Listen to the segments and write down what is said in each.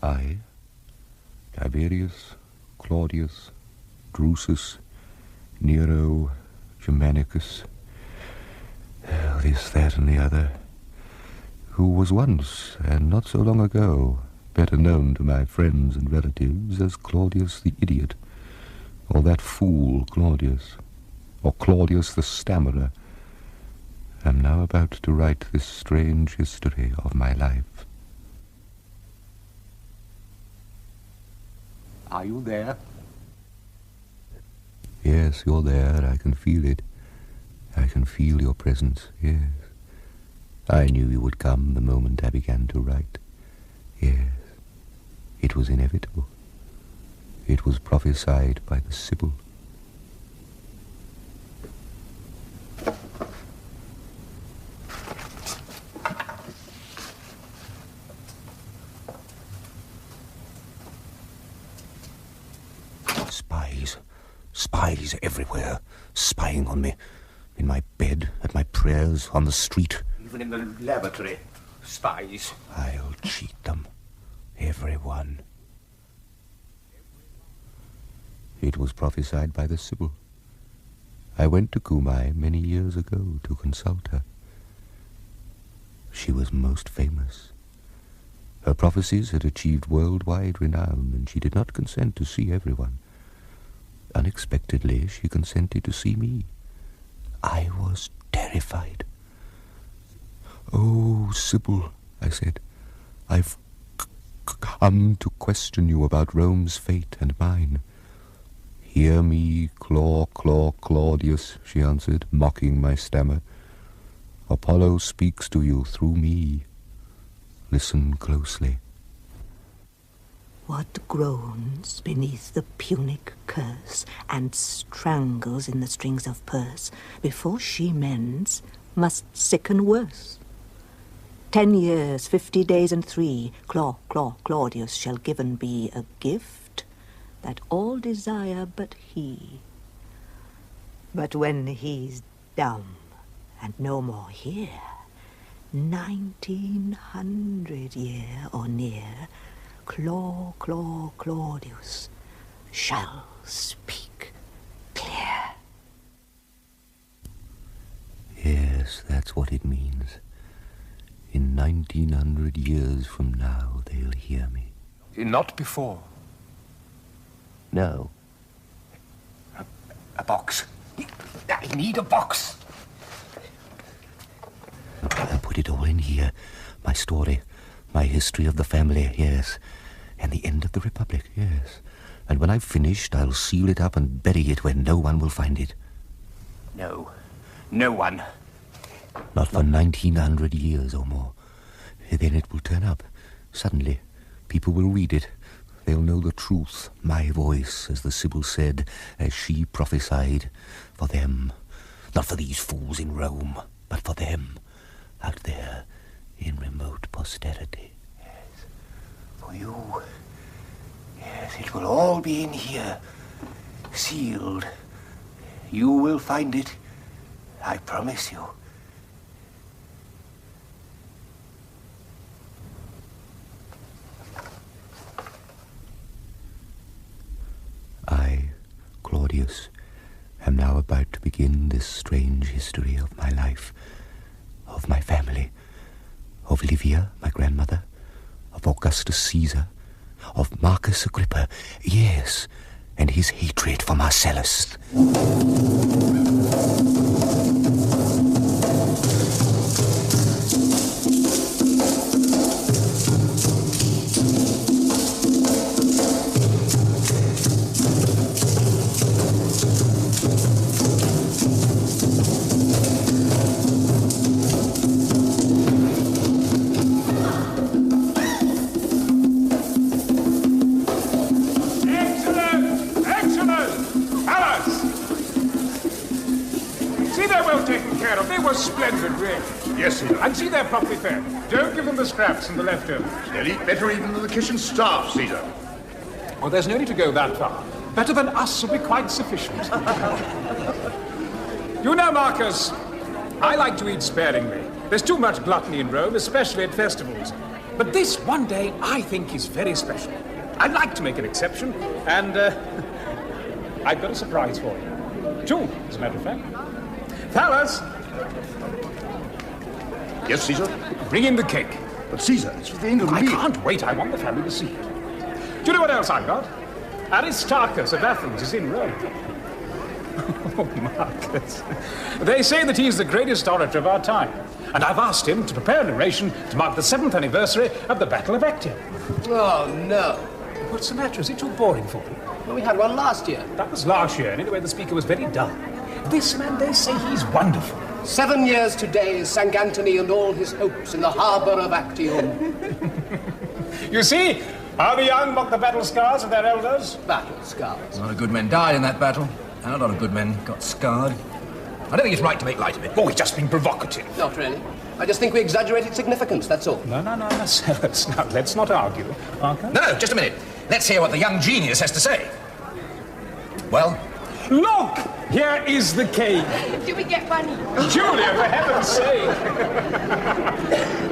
I, Tiberius, Claudius, Drusus, Nero, Germanicus, this, that, and the other, who was once, and not so long ago, better known to my friends and relatives as Claudius the Idiot, or that fool Claudius, or Claudius the Stammerer, am now about to write this strange history of my life. Are you there? Yes, you're there. I can feel it. I can feel your presence, yes. I knew you would come the moment I began to write. Yes, it was inevitable. It was prophesied by the Sibyl. Spies everywhere, spying on me. In my bed, at my prayers, on the street. Even in the lavatory, spies. I'll cheat them. Everyone. It was prophesied by the Sibyl. I went to Kumai many years ago to consult her. She was most famous. Her prophecies had achieved worldwide renown, and she did not consent to see everyone. Unexpectedly, she consented to see me. I was terrified. "Oh, Sibyl," I said, "I've come to question you about Rome's fate and mine." "Hear me, Claudius," she answered, mocking my stammer. "Apollo speaks to you through me. Listen closely." What groans beneath the Punic curse and strangles in the strings of purse before she mends must sicken worse. 10 years, 50 days, and 3, Claudius shall given be a gift that all desire but he. But when he's dumb and no more here, 1900 year or near, Claudius shall speak clear. Yes, that's what it means. In 1900 years from now, they'll hear me. Not before. No. A box. I need a box. I put it all in here. My story, my history of the family, yes. And the end of the Republic, yes. And when I've finished, I'll seal it up and bury it where no one will find it. No. No one. Not for 1900 years or more. Then it will turn up. Suddenly, people will read it. They'll know the truth, my voice, as the Sibyl said, as she prophesied, for them. Not for these fools in Rome, but for them, out there in remote posterity. Yes, for you. Yes, it will all be in here, sealed. You will find it, I promise you. I, Claudius, am now about to begin this strange history of my life, of my family, of Livia, my grandmother, of Augustus Caesar, of Marcus Agrippa, yes, and his hatred for Marcellus. Splendid, really. Yes, sir. And see they're properly fed. Don't give them the scraps and the leftovers. They'll eat better even than the kitchen staff, Caesar. Well, there's no need to go that far. Better than us will be quite sufficient. You know, Marcus, I like to eat sparingly. There's too much gluttony in Rome, especially at festivals. But this one day I think is very special. I'd like to make an exception, and I've got a surprise for you. Two, as a matter of fact. Fellas! Yes, Caesar? Bring in the cake. But Caesar, it's for the end of the I meal. can't wait. I want the family to see it. Do you know what else I got? Aristarchus of Athens is in Rome. Oh, Marcus. They say that he's the greatest orator of our time. And I've asked him to prepare an oration to mark the 7th anniversary of the Battle of Actium. Oh, no. What's the matter? Is it too boring for you? Well, we had one last year. That was last year, and anyway, the speaker was very dull. This man, they say he's wonderful. 7 years today is St. Anthony and all his hopes in the harbour of Actium. You see how the young mock the battle scars of their elders? Battle scars. A lot of good men died in that battle, and a lot of good men got scarred. I don't think it's right to make light of it. Oh, he's just been provocative. Not really. I just think we exaggerated significance, that's all. No, sellers. Now, let's not argue. Parker? No, just a minute. Let's hear what the young genius has to say. Well? Look! Here is the cake. Do we get money? Julia, for heaven's sake.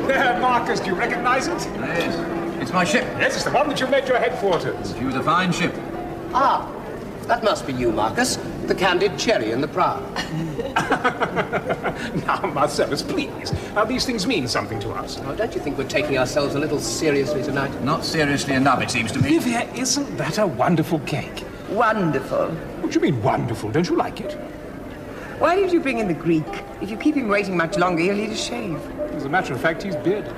There, Marcus, do you recognize it? Yes. It's my ship. Yes, it's the one that you made your headquarters. She was a fine ship. Ah, that must be you, Marcus. The candied cherry in the prow. Now, Marcellus, please. Now, these things mean something to us. Oh, don't you think we're taking ourselves a little seriously tonight? Not seriously enough, it seems to me. Livia, isn't that a wonderful cake? Wonderful. What do you mean, wonderful? Don't you like it? Why did you bring in the Greek? If you keep him waiting much longer, he'll need a shave. As a matter of fact, he's bearded.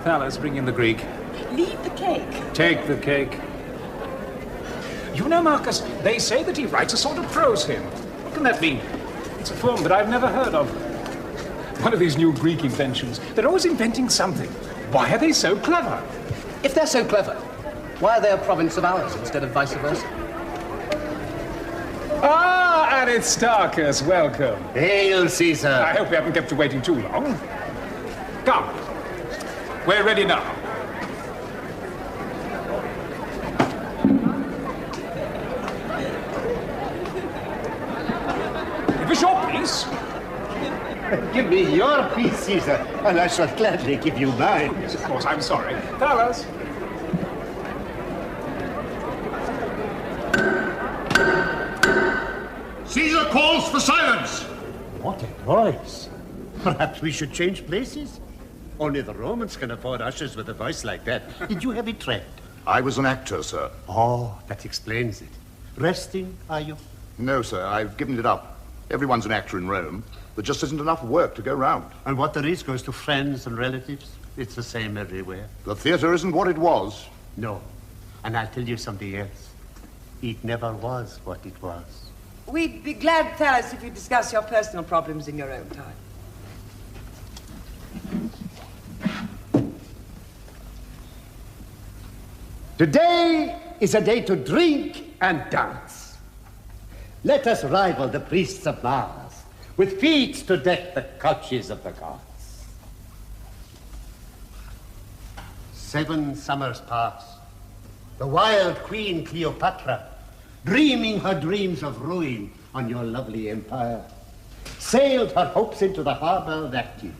Fellas, bring in the Greek. Leave the cake. Take the cake. You know, Marcus, they say that he writes a sort of prose hymn. What can that mean? It's a form that I've never heard of. One of these new Greek inventions. They're always inventing something. Why are they so clever? If they're so clever, why are they a province of ours instead of vice versa? Ah, Aristarchus, welcome. Hail, Caesar. I hope we haven't kept you waiting too long. Come. We're ready now. If it's your piece. Give me your piece, Caesar, and I shall gladly give you mine. Yes, of course, I'm sorry. Fellas. Caesar calls for silence. What a voice. Perhaps we should change places. Only the Romans can afford ushers with a voice like that. Did you have it trained? I was an actor, sir. Oh, that explains it. Resting, are you? No, sir, I've given it up. Everyone's an actor in Rome. There just isn't enough work to go round. And what there is goes to friends and relatives. It's the same everywhere. The theatre isn't what it was. No. And I'll tell you something else. It never was what it was. We'd be glad, Thallas, if you discuss your personal problems in your own time. Today is a day to drink and dance. Let us rival the priests of Mars with feats to deck the couches of the gods. 7 summers pass. The wild Queen Cleopatra, dreaming her dreams of ruin on your lovely empire, sailed her hopes into the harbor of Actium,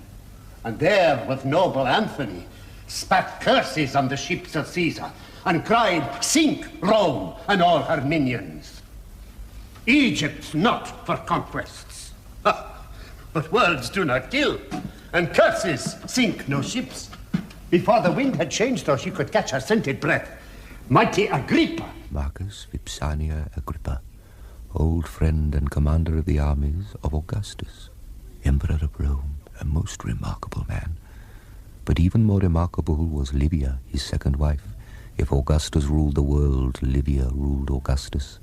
and there, with noble Anthony, spat curses on the ships of Caesar, and cried, "Sink Rome and all her minions." Egypt's not for conquests. But words do not kill, and curses sink no ships. Before the wind had changed, though she could catch her scented breath, mighty Agrippa, Marcus Vipsania Agrippa, old friend and commander of the armies of Augustus, Emperor of Rome, a most remarkable man. But even more remarkable was Livia, his second wife. If Augustus ruled the world, Livia ruled Augustus.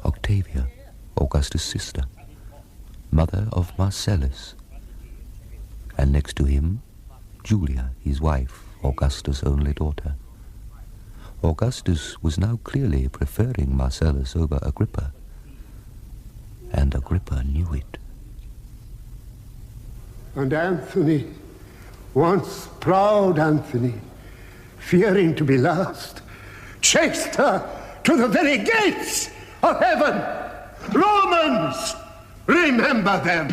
Octavia, Augustus' sister, mother of Marcellus. And next to him, Julia, his wife, Augustus' only daughter. Augustus was now clearly preferring Marcellus over Agrippa, and Agrippa knew it. and Anthony, once proud Anthony, fearing to be lost, chased her to the very gates of heaven. Romans, remember them.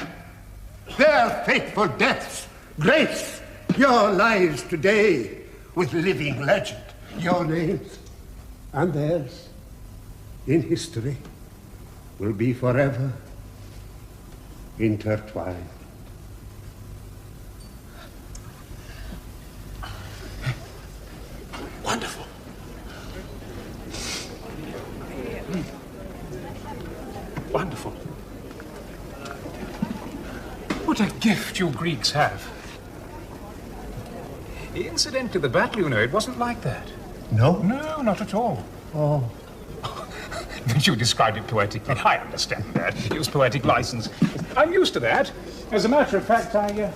Their faithful deaths grace Your lives today with living legend. Your names and theirs in history will be forever intertwined. Wonderful. Wonderful. What a gift you Greeks have. Incidentally, the battle, you know, it wasn't like that. No? No, not at all. Oh. But you described it poetically. I understand that. Use poetic license. I'm used to that. As a matter of fact, I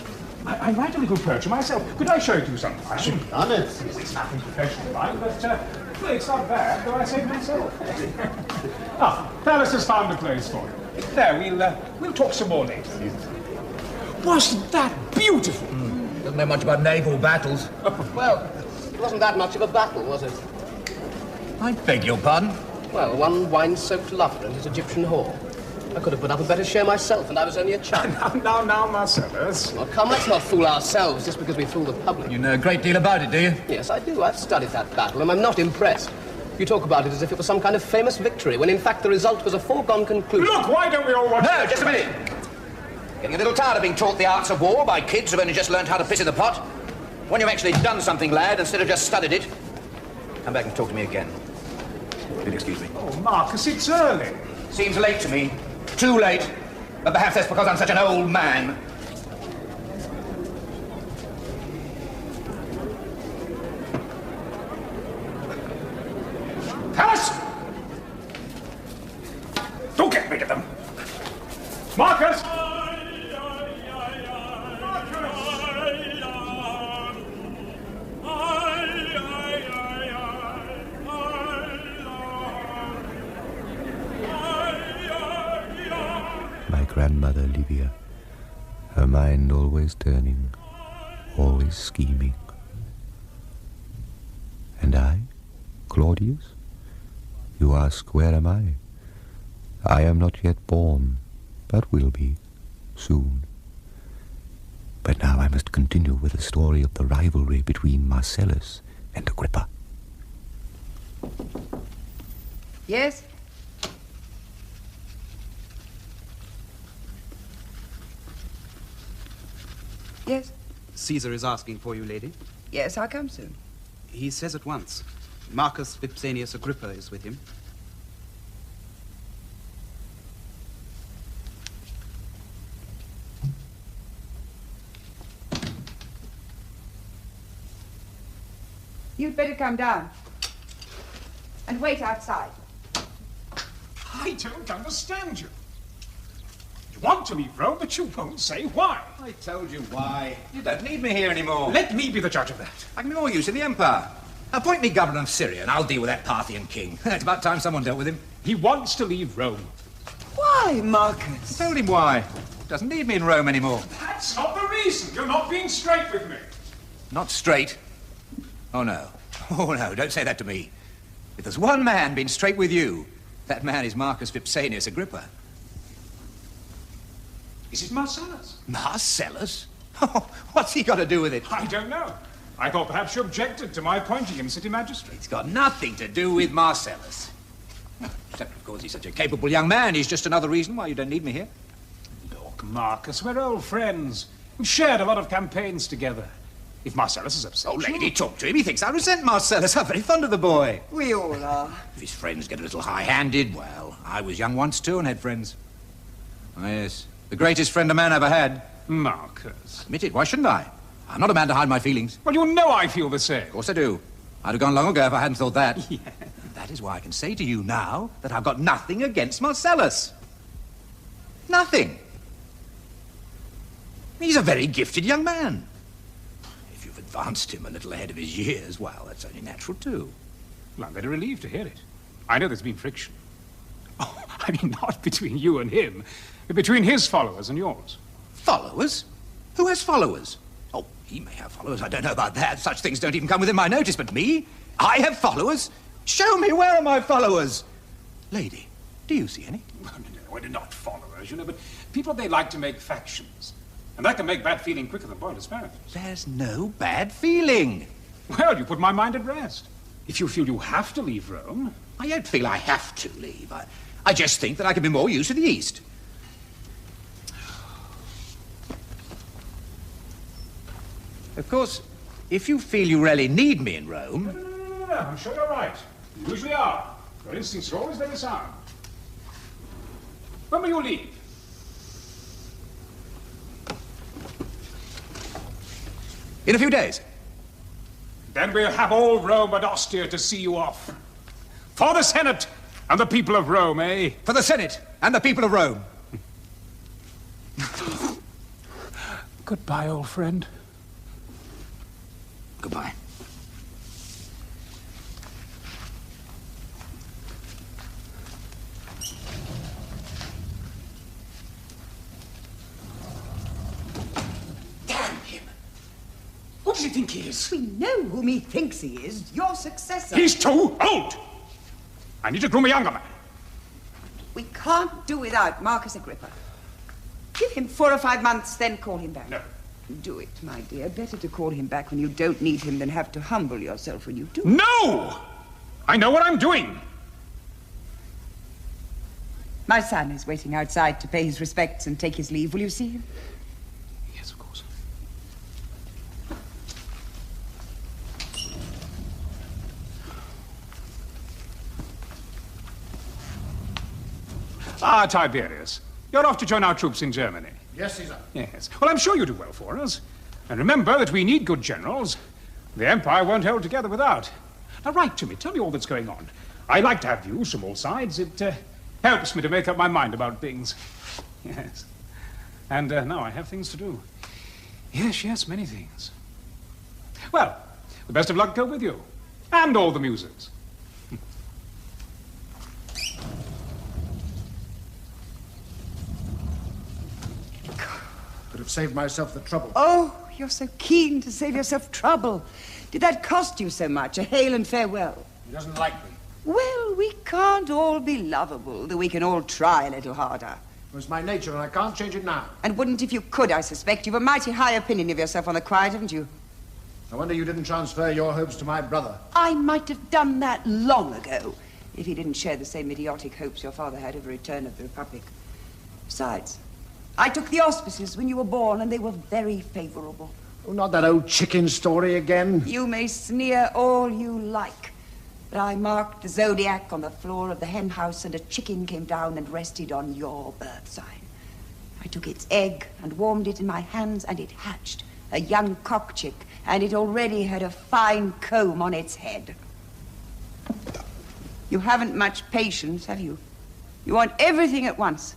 write a little poetry myself. Could I show it to you sometime? Honest. It's nothing professional, mind, but well, it's not bad, though I say it myself. Claudius has found a place for it. There, we'll talk some more later. Wasn't that beautiful? Doesn't know much about naval battles. Well, it wasn't that much of a battle, was it? I beg your pardon? Well, one wine-soaked lover and his Egyptian whore. I could have put up a better show myself, and I was only a child. Now, Marcellus. Well, come, let's not fool ourselves just because we fool the public. You know a great deal about it, do you? Yes, I do. I've studied that battle, and I'm not impressed. You talk about it as if it was some kind of famous victory, when in fact the result was a foregone conclusion. Look, why don't we all watch... No, just a minute. Getting a little tired of being taught the arts of war by kids who've only just learned how to piss in the pot. When you've actually done something, lad, instead of just studied it, come back and talk to me again. You'll excuse me. Oh, Marcus, it's early. Seems late to me. Too late. But perhaps that's because I'm such an old man. Alice! Don't get rid of them. Marcus! My grandmother, Livia, her mind always turning, always scheming. And I, Claudius? You ask, where am I? I am not yet born, but will be, soon. But now I must continue with the story of the rivalry between Marcellus and Agrippa. Yes? Yes? Caesar is asking for you, lady. Yes, how come so? He says at once. Marcus Vipsanius Agrippa is with him. You'd better come down. And wait outside. I don't understand you. You want to leave Rome, but you won't say why. I told you why. You don't need me here anymore. Let me be the judge of that. I can be more use in the empire. Appoint me governor of Syria, and I'll deal with that Parthian king. It's about time someone dealt with him. He wants to leave Rome. Why, Marcus? Told him why. Doesn't need me in Rome anymore. That's not the reason. You're not being straight with me. Not straight? Oh, no. Oh, no, don't say that to me. If there's one man been straight with you, that man is Marcus Vipsanius Agrippa. Is it Marcellus? Marcellus? Oh, what's he got to do with it? I don't know. I thought perhaps you objected to my appointing him city magistrate. It's got nothing to do with Marcellus. Except, of course, he's such a capable young man. He's just another reason why you don't need me here. Look, Marcus, we're old friends. We've shared a lot of campaigns together. If Marcellus is upset... Oh, lady, talk to him. He thinks I resent Marcellus. I'm very fond of the boy. We all are. If his friends get a little high-handed, well, I was young once, too, and had friends. Oh, yes. The greatest friend a man ever had. Marcus. Admit it. Why shouldn't I? I'm not a man to hide my feelings. Well, you know I feel the same. Of course I do. I'd have gone long ago if I hadn't thought that. Yeah. That is why I can say to you now that I've got nothing against Marcellus. Nothing. He's a very gifted young man. If you've advanced him a little ahead of his years, well, that's only natural, too. Well, I'm very relieved to hear it. I know there's been friction. Oh, I mean, not between you and him, but between his followers and yours. Followers? Who has followers? Oh, he may have followers. I don't know about that. Such things don't even come within my notice. But me? I have followers? Show me, where are my followers? Lady, do you see any? No, we're not followers, you know, but people, they like to make factions. And that can make bad feeling quicker than boiled asparagus. There's no bad feeling. Well, you put my mind at rest. If you feel you have to leave Rome... I don't feel I have to leave. I just think that I can be more use to the East. Of course, if you feel you really need me in Rome... No, I'm sure you're right. You usually are. Your instincts are always very sound. When will you leave? In a few days. Then we'll have all Rome and Ostia to see you off. For the Senate and the people of Rome, eh? For the Senate and the people of Rome. Goodbye, old friend. Goodbye. Damn him! What does he think he is? We know whom he thinks he is. Your successor. He's too old! I need to groom a younger man. We can't do without Marcus Agrippa. Give him 4 or 5 months, then call him back. No. Do it, my dear. Better to call him back when you don't need him than have to humble yourself when you do. No! I know what I'm doing. My son is waiting outside to pay his respects and take his leave. Will you see him? Yes, of course. Ah, Tiberius. You're off to join our troops in Germany. Yes, Caesar. Yes. Well, I'm sure you do well for us. And remember that we need good generals. The Empire won't hold together without. Now, write to me. Tell me all that's going on. I like to have views from all sides. It helps me to make up my mind about things. Yes. And now I have things to do. Yes, many things. Well, the best of luck go with you. And all the muses. Could have saved myself the trouble. Oh, you're so keen to save yourself trouble. Did that cost you so much? A hail and farewell? He doesn't like me. Well, we can't all be lovable, though we can all try a little harder. It's my nature, and I can't change it now. And wouldn't if you could, I suspect. You've a mighty high opinion of yourself on the quiet, haven't you? I wonder you didn't transfer your hopes to my brother. I might have done that long ago, if he didn't share the same idiotic hopes your father had of a return of the Republic. Besides, I took the auspices when you were born, and they were very favorable. Oh, not that old chicken story again. You may sneer all you like, but I marked the zodiac on the floor of the hen house, and a chicken came down and rested on your birth sign. I took its egg and warmed it in my hands, and it hatched, a young cock chick, and it already had a fine comb on its head. You haven't much patience, have you? You want everything at once.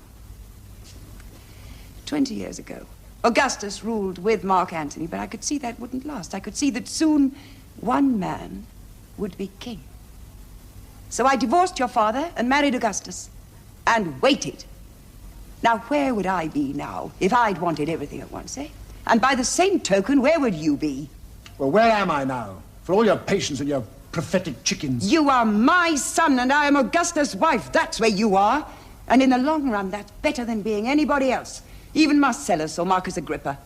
20 years ago, Augustus ruled with Mark Antony, but I could see that wouldn't last. I could see that soon one man would be king. So I divorced your father and married Augustus and waited. Now, where would I be now if I'd wanted everything at once, eh? And by the same token, where would you be? Well, where am I now? For all your patience and your prophetic chickens. You are my son and I am Augustus' wife. That's where you are. And in the long run, that's better than being anybody else. Even Marcellus or Marcus Agrippa.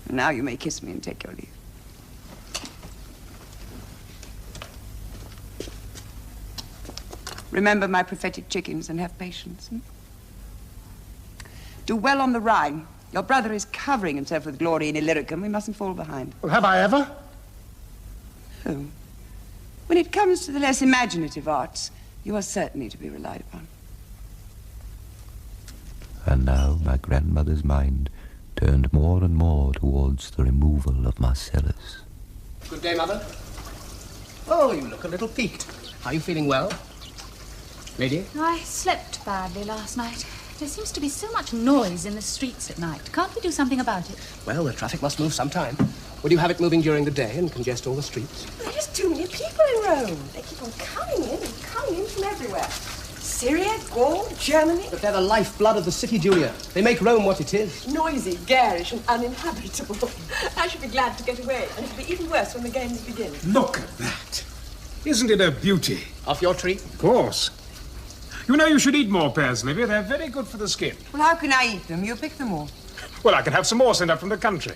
Now you may kiss me and take your leave. Remember my prophetic chickens and have patience. Do well on the Rhine. Your brother is covering himself with glory in Illyricum. We mustn't fall behind. Well, have I ever? No. When it comes to the less imaginative arts, you are certainly to be relied upon. And now my grandmother's mind turned more and more towards the removal of Marcellus. Good day, Mother. Oh, you look a little peaked. Are you feeling well? Lady? I slept badly last night. There seems to be so much noise in the streets at night. Can't we do something about it? Well, the traffic must move sometime. Would you have it moving during the day and congest all the streets? There are just too many people in Rome. They keep on coming in and coming in from everywhere. Syria, Gaul, Germany. But they're the lifeblood of the city, Julia. They make Rome what it is. Noisy, garish, and uninhabitable. I should be glad to get away, and it'll be even worse when the games begin. Look at that. Isn't it a beauty? Off your tree? Of course. You know you should eat more pears, Livia. They're very good for the skin. Well, how can I eat them? You pick them all. Well, I can have some more sent up from the country.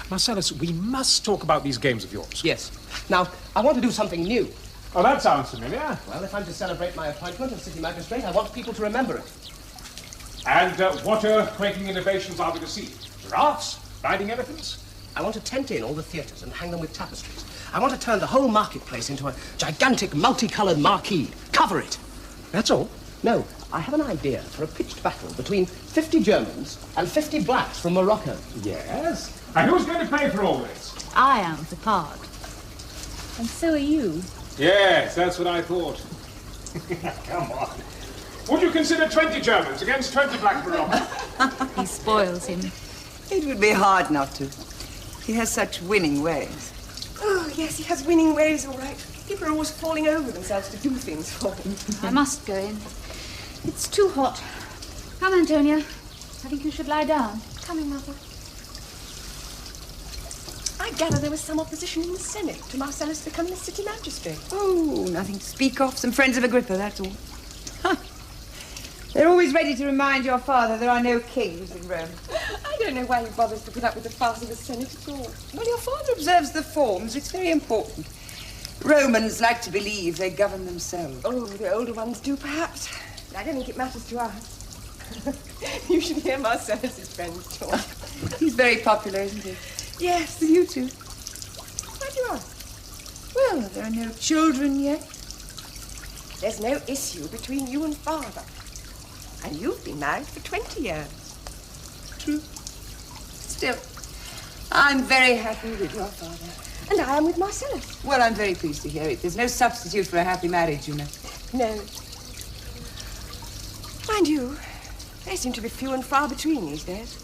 Marcellus, we must talk about these games of yours. Yes. Now, I want to do something new. Oh, that sounds familiar. Well, if I'm to celebrate my appointment as city magistrate, I want people to remember it. And what earth-quaking innovations are we to see? Giraffes? Riding elephants? I want to tent in all the theatres and hang them with tapestries. I want to turn the whole marketplace into a gigantic, multicolored marquee. Cover it. That's all? No, I have an idea for a pitched battle between 50 Germans and 50 blacks from Morocco. Yes? And who's going to pay for all this? I am for part. And so are you. Yes, that's what I thought. Come on. Would you consider 20 Germans against 20 black Moroccans? He spoils him. It would be hard not to. He has such winning ways. Oh, yes, he has winning ways, all right. People are always falling over themselves to do things for him. I must go in. It's too hot. Come, Antonia. I think you should lie down. Coming, Mother. I gather there was some opposition in the Senate to Marcellus becoming a city magistrate. Oh, nothing to speak of. Some friends of Agrippa, that's all. Huh. They're always ready to remind your father there are no kings in Rome. I don't know why he bothers to put up with the farce of the Senate at all. Well, your father observes the forms. It's very important. Romans like to believe they govern themselves. Oh, the older ones do, perhaps. But I don't think it matters to us. You should hear Marcellus's friends talk. He's very popular, isn't he? Yes. With you two? Why do you ask? Well, there are no children yet. There's no issue between you and Father. And you've been married for 20 years. True. Still, I'm very happy with your father. And I am with Marcellus. Well, I'm very pleased to hear it. There's no substitute for a happy marriage, you know. No. Mind you, they seem to be few and far between these days.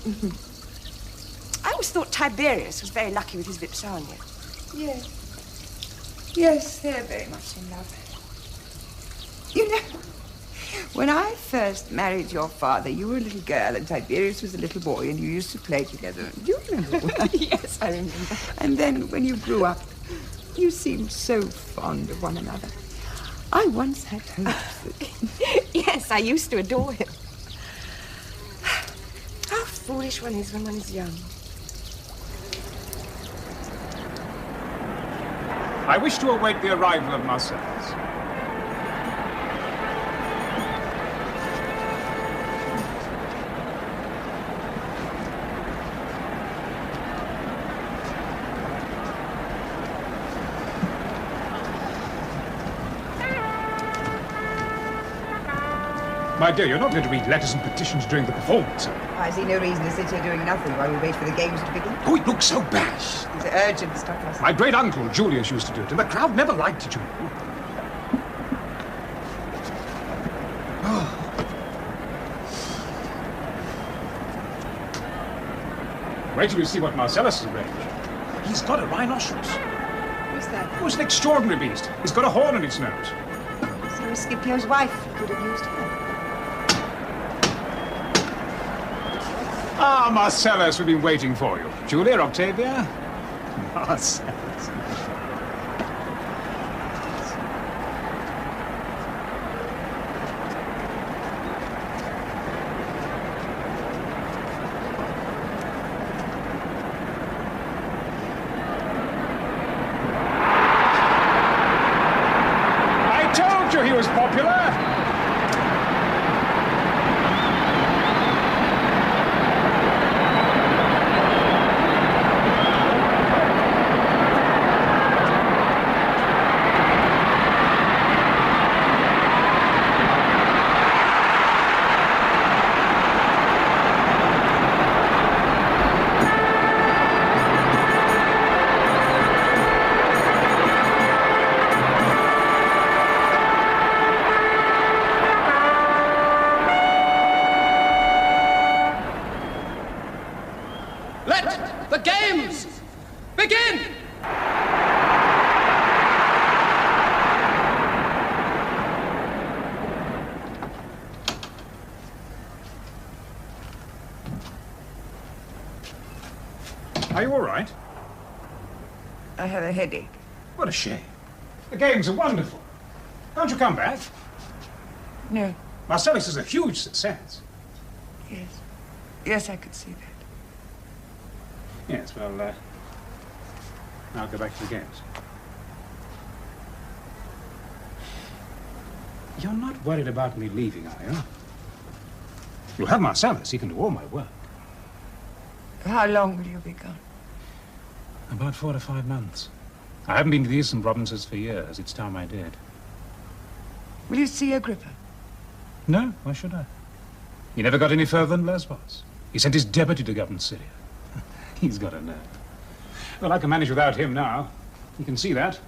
I always thought Tiberius was very lucky with his Vipsania. Yes. Yes, they're very much in love. You know, when I first married your father, you were a little girl and Tiberius was a little boy and you used to play together. Do you remember? Yes, I remember. And then when you grew up, you seemed so fond of one another. I once had hopes that... Yes, I used to adore him. How foolish one is when one is young. I wish to await the arrival of Marcellus. My dear, you're not going to read letters and petitions during the performance. I see no reason to sit here doing nothing while we wait for the games to begin. Oh, it looks so bad. It's urgent stuff, Russell. My great-uncle, Julius, used to do it, and the crowd never liked it, you know. Oh. Wait till you see what Marcellus has arranged. He's got a rhinoceros. What's that? Oh, it's an extraordinary beast. He's got a horn in its nose. So Scipio's wife could have used her. Ah, Marcellus, we've been waiting for you. Julia, Octavia? Marcellus. I told you he was popular. Let the games begin! Are you all right? I have a headache. What a shame. The games are wonderful. Won't you come back? No. Marcellus is a huge success. Yes. Yes, I could see that. Yes, well, I'll go back to the games. You're not worried about me leaving, are you? You'll have Marcellus. He can do all my work. How long will you be gone? About 4 to 5 months. I haven't been to the Eastern Provinces for years. It's time I did. Will you see Agrippa? No, why should I? He never got any further than Lesbos. He sent his deputy to govern Syria. He's got a nerve. Well, I can manage without him now. You can see that.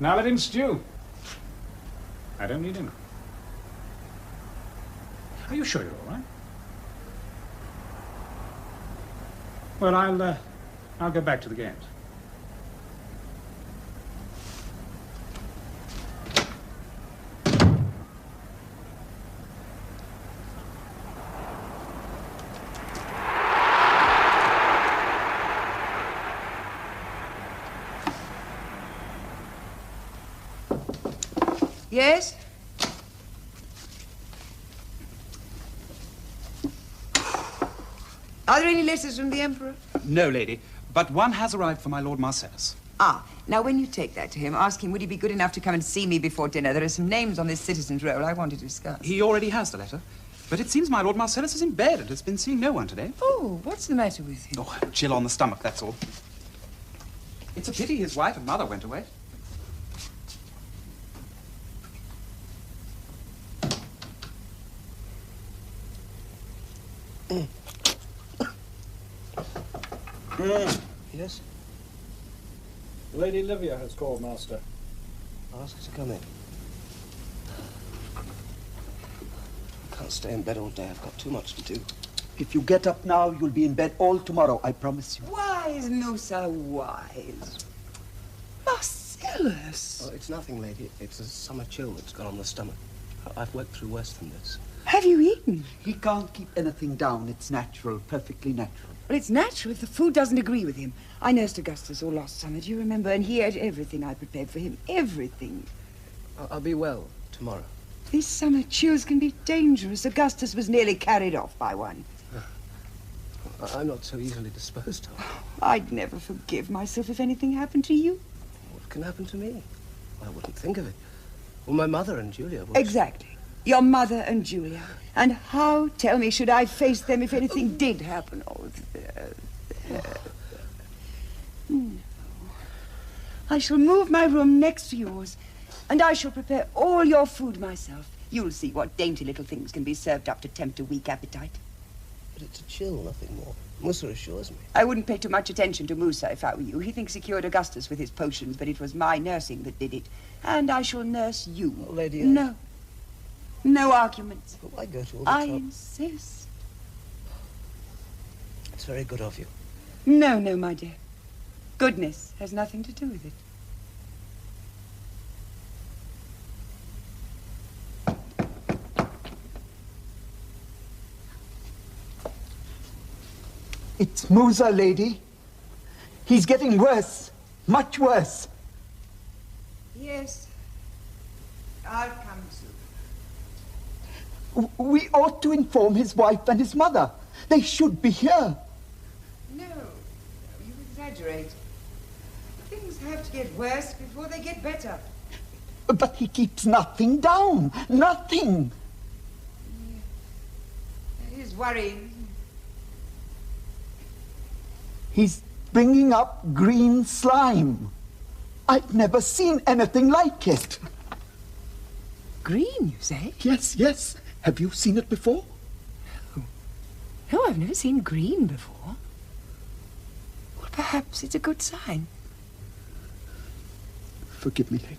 Now let him stew. I don't need him. Are you sure you're all right? Well, I'll go back to the games. Yes? Are there any letters from the Emperor? No, lady, but one has arrived for my Lord Marcellus. Ah, now when you take that to him, ask him, would he be good enough to come and see me before dinner? There are some names on this citizen's roll I want to discuss. He already has the letter, but it seems my Lord Marcellus is in bed and has been seeing no one today. Oh, what's the matter with him? Oh, chill on the stomach, that's all. It's a pity his wife and mother went away. Yes? Lady Livia has called, Master. I'll ask her to come in. I can't stay in bed all day. I've got too much to do. If you get up now, you'll be in bed all tomorrow, I promise you. Wise, Musa, wise. Marcellus! Oh, it's nothing, lady. It's a summer chill that's got on the stomach. I've worked through worse than this. Have you eaten? He can't keep anything down. It's natural, perfectly natural. Well, it's natural if the food doesn't agree with him. I nursed Augustus all last summer, do you remember? And he ate everything I prepared for him. Everything. I'll be well tomorrow. These summer chills can be dangerous. Augustus was nearly carried off by one. I'm not so easily disposed of. I'd never forgive myself if anything happened to you. What can happen to me? I wouldn't think of it. Well, my mother and Julia would. Exactly. Your mother and Julia. And how, tell me, should I face them if anything did happen? Oh, no. I shall move my room next to yours, and I shall prepare all your food myself. You'll see what dainty little things can be served up to tempt a weak appetite. But it's a chill, nothing more. Musa assures me. I wouldn't pay too much attention to Musa if I were you. He thinks he cured Augustus with his potions, but it was my nursing that did it. And I shall nurse you. Oh, lady, No. No arguments. But why go to all the I trouble? insist. It's very good of you. No, no, my dear. Goodness has nothing to do with it. It's Musa, lady. He's getting worse. Much worse. Yes. I'll come soon. We ought to inform his wife and his mother. They should be here. No, you exaggerate. Things have to get worse before they get better. But he keeps nothing down. Nothing. That is worrying. He's bringing up green slime. I've never seen anything like it. Green, you say? Yes, yes. Have you seen it before? No, I've never seen green before. Well, perhaps it's a good sign. Forgive me, lady.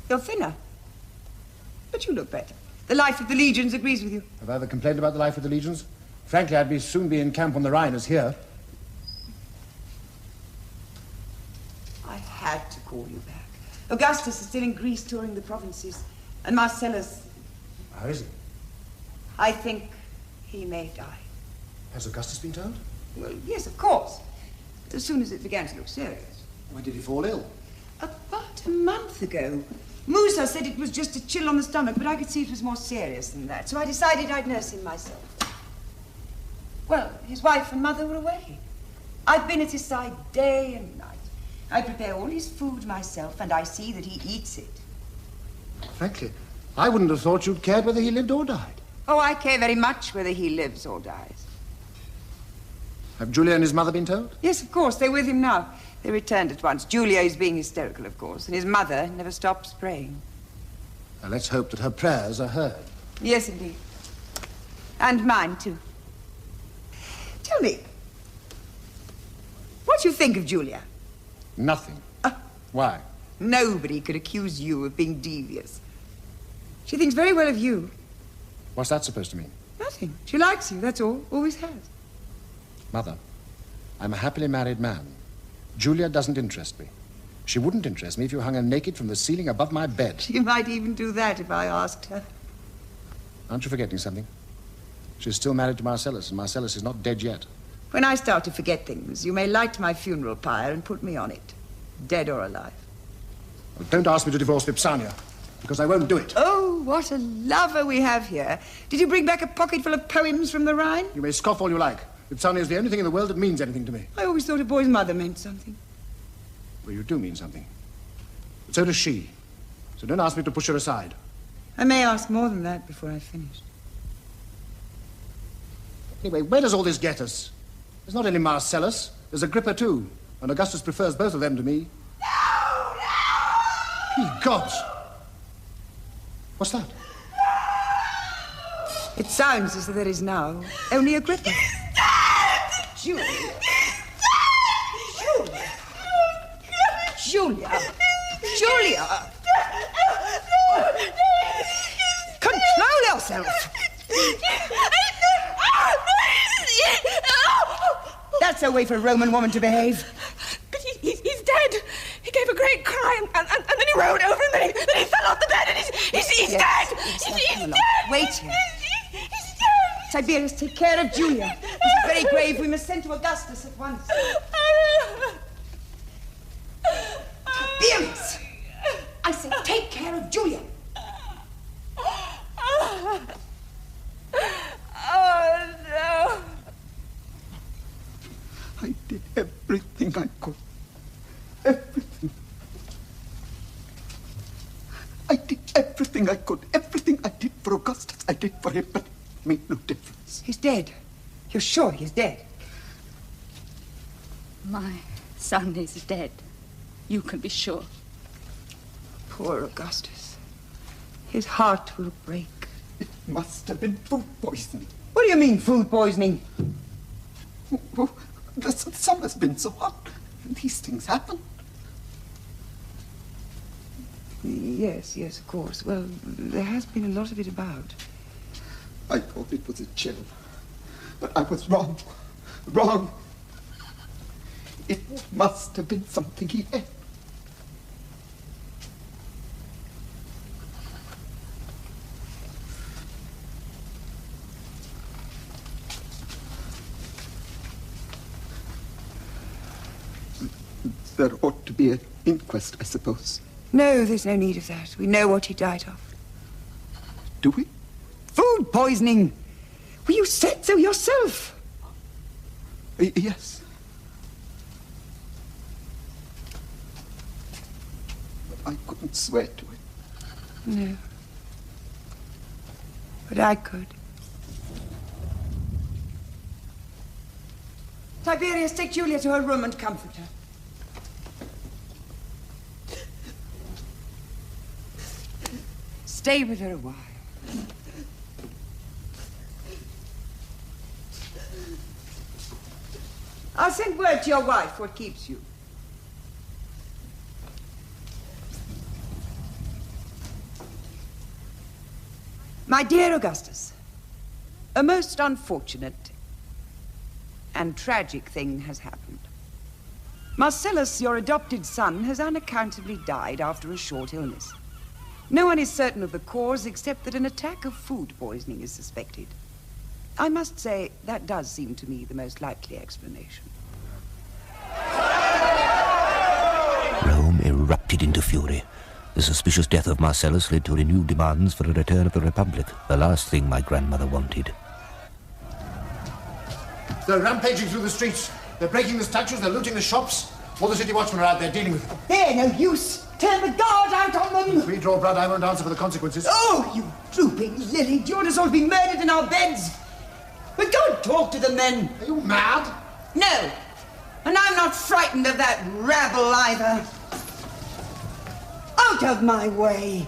You're thinner. But you look better. The life of the legions agrees with you. Have I ever complained about the life of the legions? Frankly, I'd soon be in camp on the Rhine as here. I had to call you back. Augustus is still in Greece touring the provinces. And Marcellus... How is he? I think he may die. Has Augustus been told? Well, yes, of course. As soon as it began to look serious. When did he fall ill? About a month ago. Musa said it was just a chill on the stomach, but I could see it was more serious than that, so I decided I'd nurse him myself. Well, his wife and mother were away. I've been at his side day and night. I prepare all his food myself, and I see that he eats it. Frankly, I wouldn't have thought you'd cared whether he lived or died. Oh, I care very much whether he lives or dies. Have Julia and his mother been told? Yes, of course. They're with him now. They returned at once. Julia is being hysterical, of course, and his mother never stops praying. Now, let's hope that her prayers are heard. Yes, indeed. And mine, too. Tell me, what do you think of Julia? Nothing. Why? Nobody could accuse you of being devious. She thinks very well of you. What's that supposed to mean? Nothing. She likes you, that's all. Always has. Mother, I'm a happily married man. Julia doesn't interest me. She wouldn't interest me if you hung her naked from the ceiling above my bed. She might even do that if I asked her. Aren't you forgetting something? She's still married to Marcellus, and Marcellus is not dead yet. When I start to forget things, you may light my funeral pyre and put me on it, dead or alive. Well, don't ask me to divorce Vipsania, because I won't do it. Oh, what a lover we have here. Did you bring back a pocket full of poems from the Rhine? You may scoff all you like. Vipsania is the only thing in the world that means anything to me. I always thought a boy's mother meant something. Well, you do mean something. But so does she. So don't ask me to push her aside. I may ask more than that before I've finished. Anyway, where does all this get us? There's not only Marcellus, there's Agrippa too. And Augustus prefers both of them to me. No! Ye gods! What's that? It sounds as though there is now only Agrippa. Julia. Julia. Julia. Control yourself. That's a way for a Roman woman to behave. But he's dead. He gave a great cry and then he rolled over and then he fell off the bed and he's dead. He's dead. Wait here. Tiberius, take care of Julia. This is very grave. We must send to Augustus at once. Tiberius! I say, take care of Julia. Oh, no. I did everything I could. Everything. I did everything I could. Everything I did for Augustus, I did for him, but it made no difference. He's dead. You're sure he's dead? My son is dead. You can be sure. Poor Augustus. His heart will break. It must have been food poisoning. What do you mean, food poisoning? Oh, the summer's been so hot. These things happen. Yes, of course. Well, there has been a lot of it about. I thought it was a chill. But I was wrong. Wrong. It must have been something he ate. There ought to be an inquest, I suppose. No, there's no need of that. We know what he died of. Do we? Food poisoning! Well, you said so yourself. Yes. But I couldn't swear to it. No. But I could. Tiberius, take Julia to her room and comfort her. Stay with her a while. I'll send word to your wife what keeps you. My dear Augustus, a most unfortunate and tragic thing has happened. Marcellus, your adopted son, has unaccountably died after a short illness. No one is certain of the cause except that an attack of food poisoning is suspected. I must say, that does seem to me the most likely explanation. Rome erupted into fury. The suspicious death of Marcellus led to renewed demands for a return of the Republic, the last thing my grandmother wanted. They're rampaging through the streets. They're breaking the statues, they're looting the shops. All the city watchmen are out there dealing with them. They're no use. Turn the guard out on them. If we draw blood, I won't answer for the consequences. Oh, you drooping lily. Do you want us all to be murdered in our beds? But don't talk to them then. Are you mad? No. And I'm not frightened of that rabble either. Out of my way.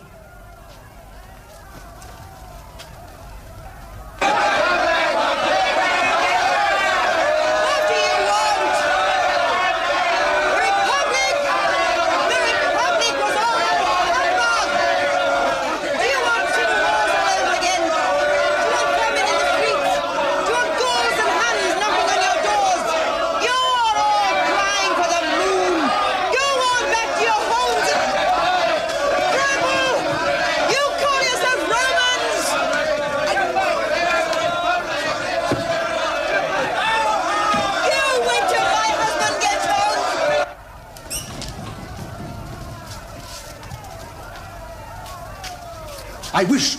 I wish,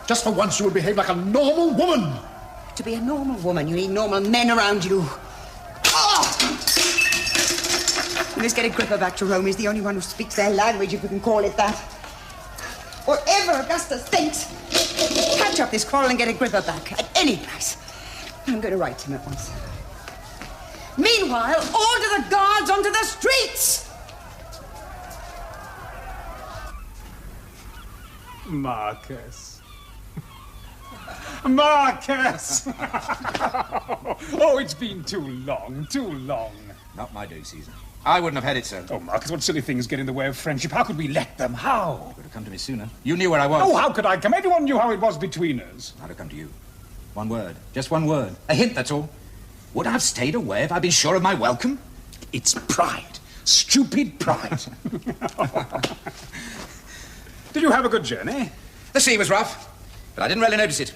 just for once, you would behave like a normal woman. To be a normal woman, you need normal men around you. Oh! Let's get Agrippa back to Rome. He's the only one who speaks their language, if we can call it that. Whatever Augustus thinks, catch up this quarrel and get Agrippa back, at any price. I'm going to write to him at once. Meanwhile, order the guards onto the streets! Marcus. Marcus! Oh, it's been too long, too long. Not my day, Caesar. I wouldn't have had it so. Oh, Marcus, what silly things get in the way of friendship? How could we let them? How? You could have come to me sooner. You knew where I was. Oh, how could I come? Everyone knew how it was between us. I'd have come to you. One word. Just one word. A hint, that's all. Would I have stayed away if I'd been sure of my welcome? It's pride. Stupid pride. Did you have a good journey? The sea was rough, but I didn't really notice it.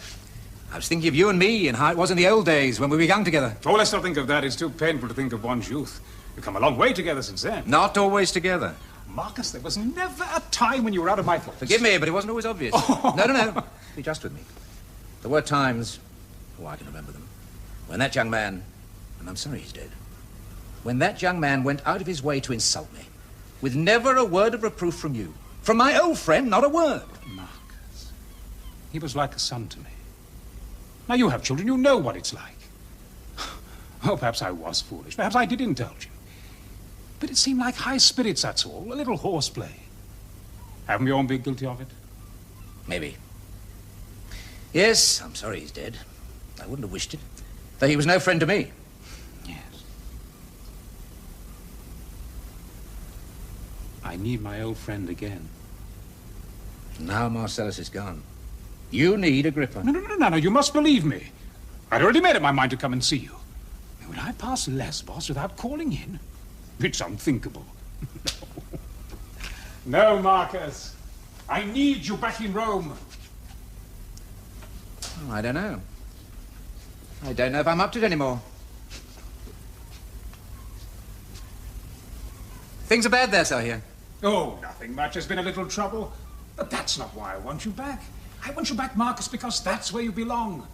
I was thinking of you and me and how it was in the old days when we were young together. Oh, let's not think of that. It's too painful to think of one's youth. We've come a long way together since then. Not always together. Marcus, there was never a time when you were out of my thoughts. Forgive me, but it wasn't always obvious. Oh. No. Be just with me. There were times, I can remember them, when that young man, and I'm sorry he's dead, when that young man went out of his way to insult me, with never a word of reproof from you. From my old friend, not a word. Marcus, he was like a son to me. Now you have children, you know what it's like. Oh, perhaps I was foolish. Perhaps I did indulge you. But it seemed like high spirits, that's all. A little horseplay. Haven't we all been guilty of it? Maybe. Yes, I'm sorry he's dead. I wouldn't have wished it. Though he was no friend to me. Yes. I need my old friend again. Now Marcellus is gone. You need Agrippa. No, you must believe me. I'd already made up my mind to come and see you. Would I pass Lesbos without calling in? It's unthinkable. No, Marcus. I need you back in Rome. Oh, I don't know. I don't know if I'm up to it anymore. Things are bad there, sir, here. Oh, nothing much. There's been a little trouble. But that's not why I want you back. I want you back, Marcus, because that's where you belong.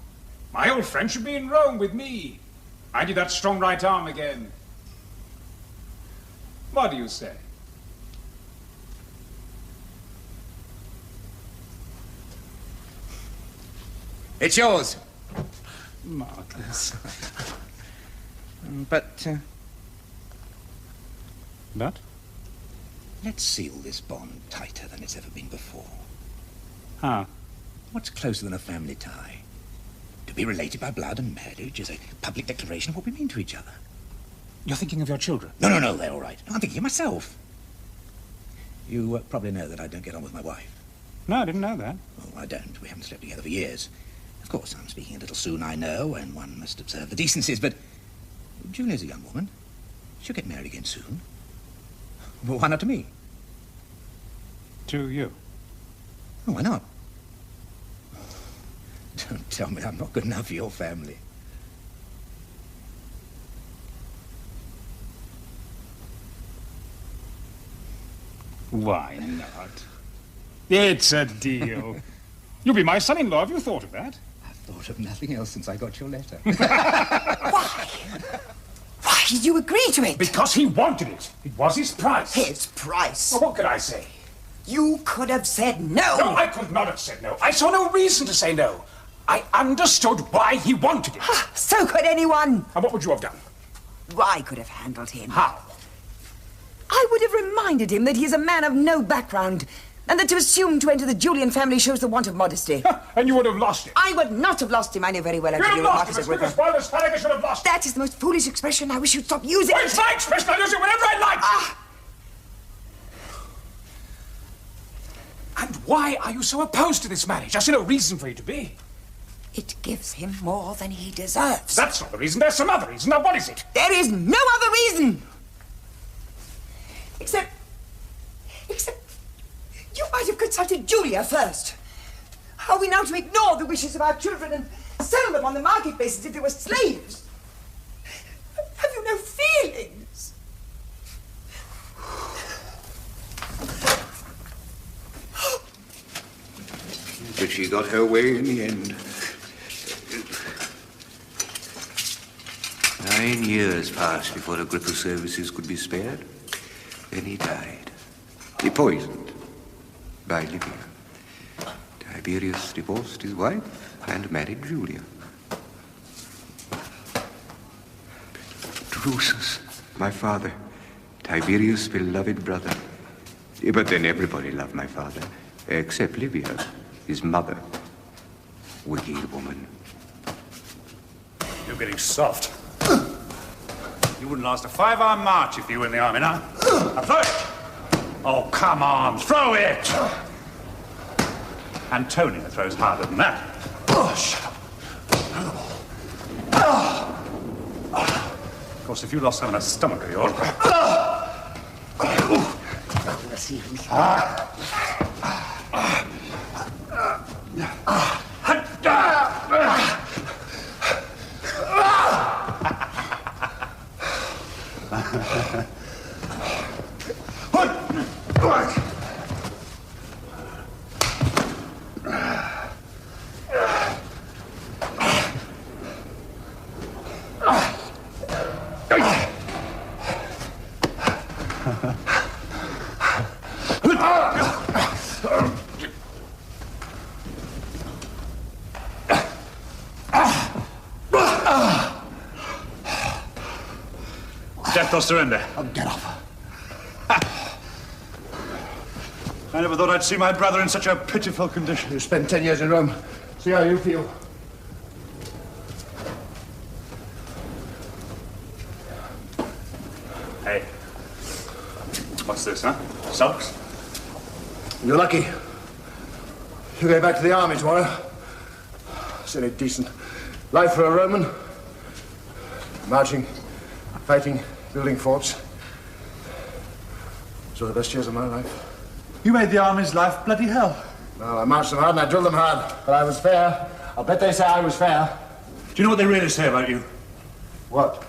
My old friend should be in Rome with me. I need that strong right arm again. What do you say? It's yours. Marcus. But... But? Let's seal this bond tighter than it's ever been before. How? What's closer than a family tie? To be related by blood and marriage is a public declaration of what we mean to each other. You're thinking of your children? No, they're all right. No, I'm thinking of myself. You probably know that I don't get on with my wife. No, I didn't know that. Oh, I don't. We haven't slept together for years. Of course, I'm speaking a little soon, I know, and one must observe the decencies, but Julia's a young woman. She'll get married again soon. Well, why not to me? To you? Oh, why not? Don't tell me I'm not good enough for your family. Why not? It's a deal. You'll be my son-in-law. Have you thought of that? I've thought of nothing else since I got your letter. Why? Why did you agree to it? Because he wanted it. It was his price. His price? Well, what could I say? You could have said no. No, I could not have said no. I saw no reason to say no. I understood why he wanted it. So could anyone. And what would you have done? I could have handled him. How? I would have reminded him that he is a man of no background, and that to assume to enter the Julian family shows the want of modesty. And you would have lost him. I would not have lost him. I know very well how You'd to have deal with lost Marcus him as quick as Agrippa. well as Farragut should have lost him. That is the most foolish expression. I wish you'd stop using Well, it's my expression. I use it whenever I like. And why are you so opposed to this marriage? I see no reason for you to be. It gives him more than he deserves. That's not the reason. There's some other reason. Now, what is it? There is no other reason. Except you might have consulted Julia first. Are we now to ignore the wishes of our children and sell them on the marketplace as if they were slaves? Have you no feelings? But she got her way in the end. 9 years passed before Agrippa's services could be spared. Then he died. He poisoned by Livia. Tiberius divorced his wife and married Julia. Drusus, my father, Tiberius' beloved brother. But then everybody loved my father, except Livia, his mother. Wicked woman. You're getting soft. You wouldn't last a 5-hour march if you were in the army, now. Now throw it! Oh, come on, throw it! Antonia throws harder than that. Oh, shut up. Of course, if you lost some in a stomach of yours... Death or surrender? Oh, get off. I never thought I'd see my brother in such a pitiful condition. You spent 10 years in Rome. See how you feel. Hey. What's this, huh? Sulks? You're lucky. You go back to the army tomorrow. Silly, decent life for a Roman. Marching, fighting, building forts. Those were the best years of my life. You made the army's life bloody hell. Well, I marched them hard and I drilled them hard. But I was fair. I'll bet they say I was fair. Do you know what they really say about you? What?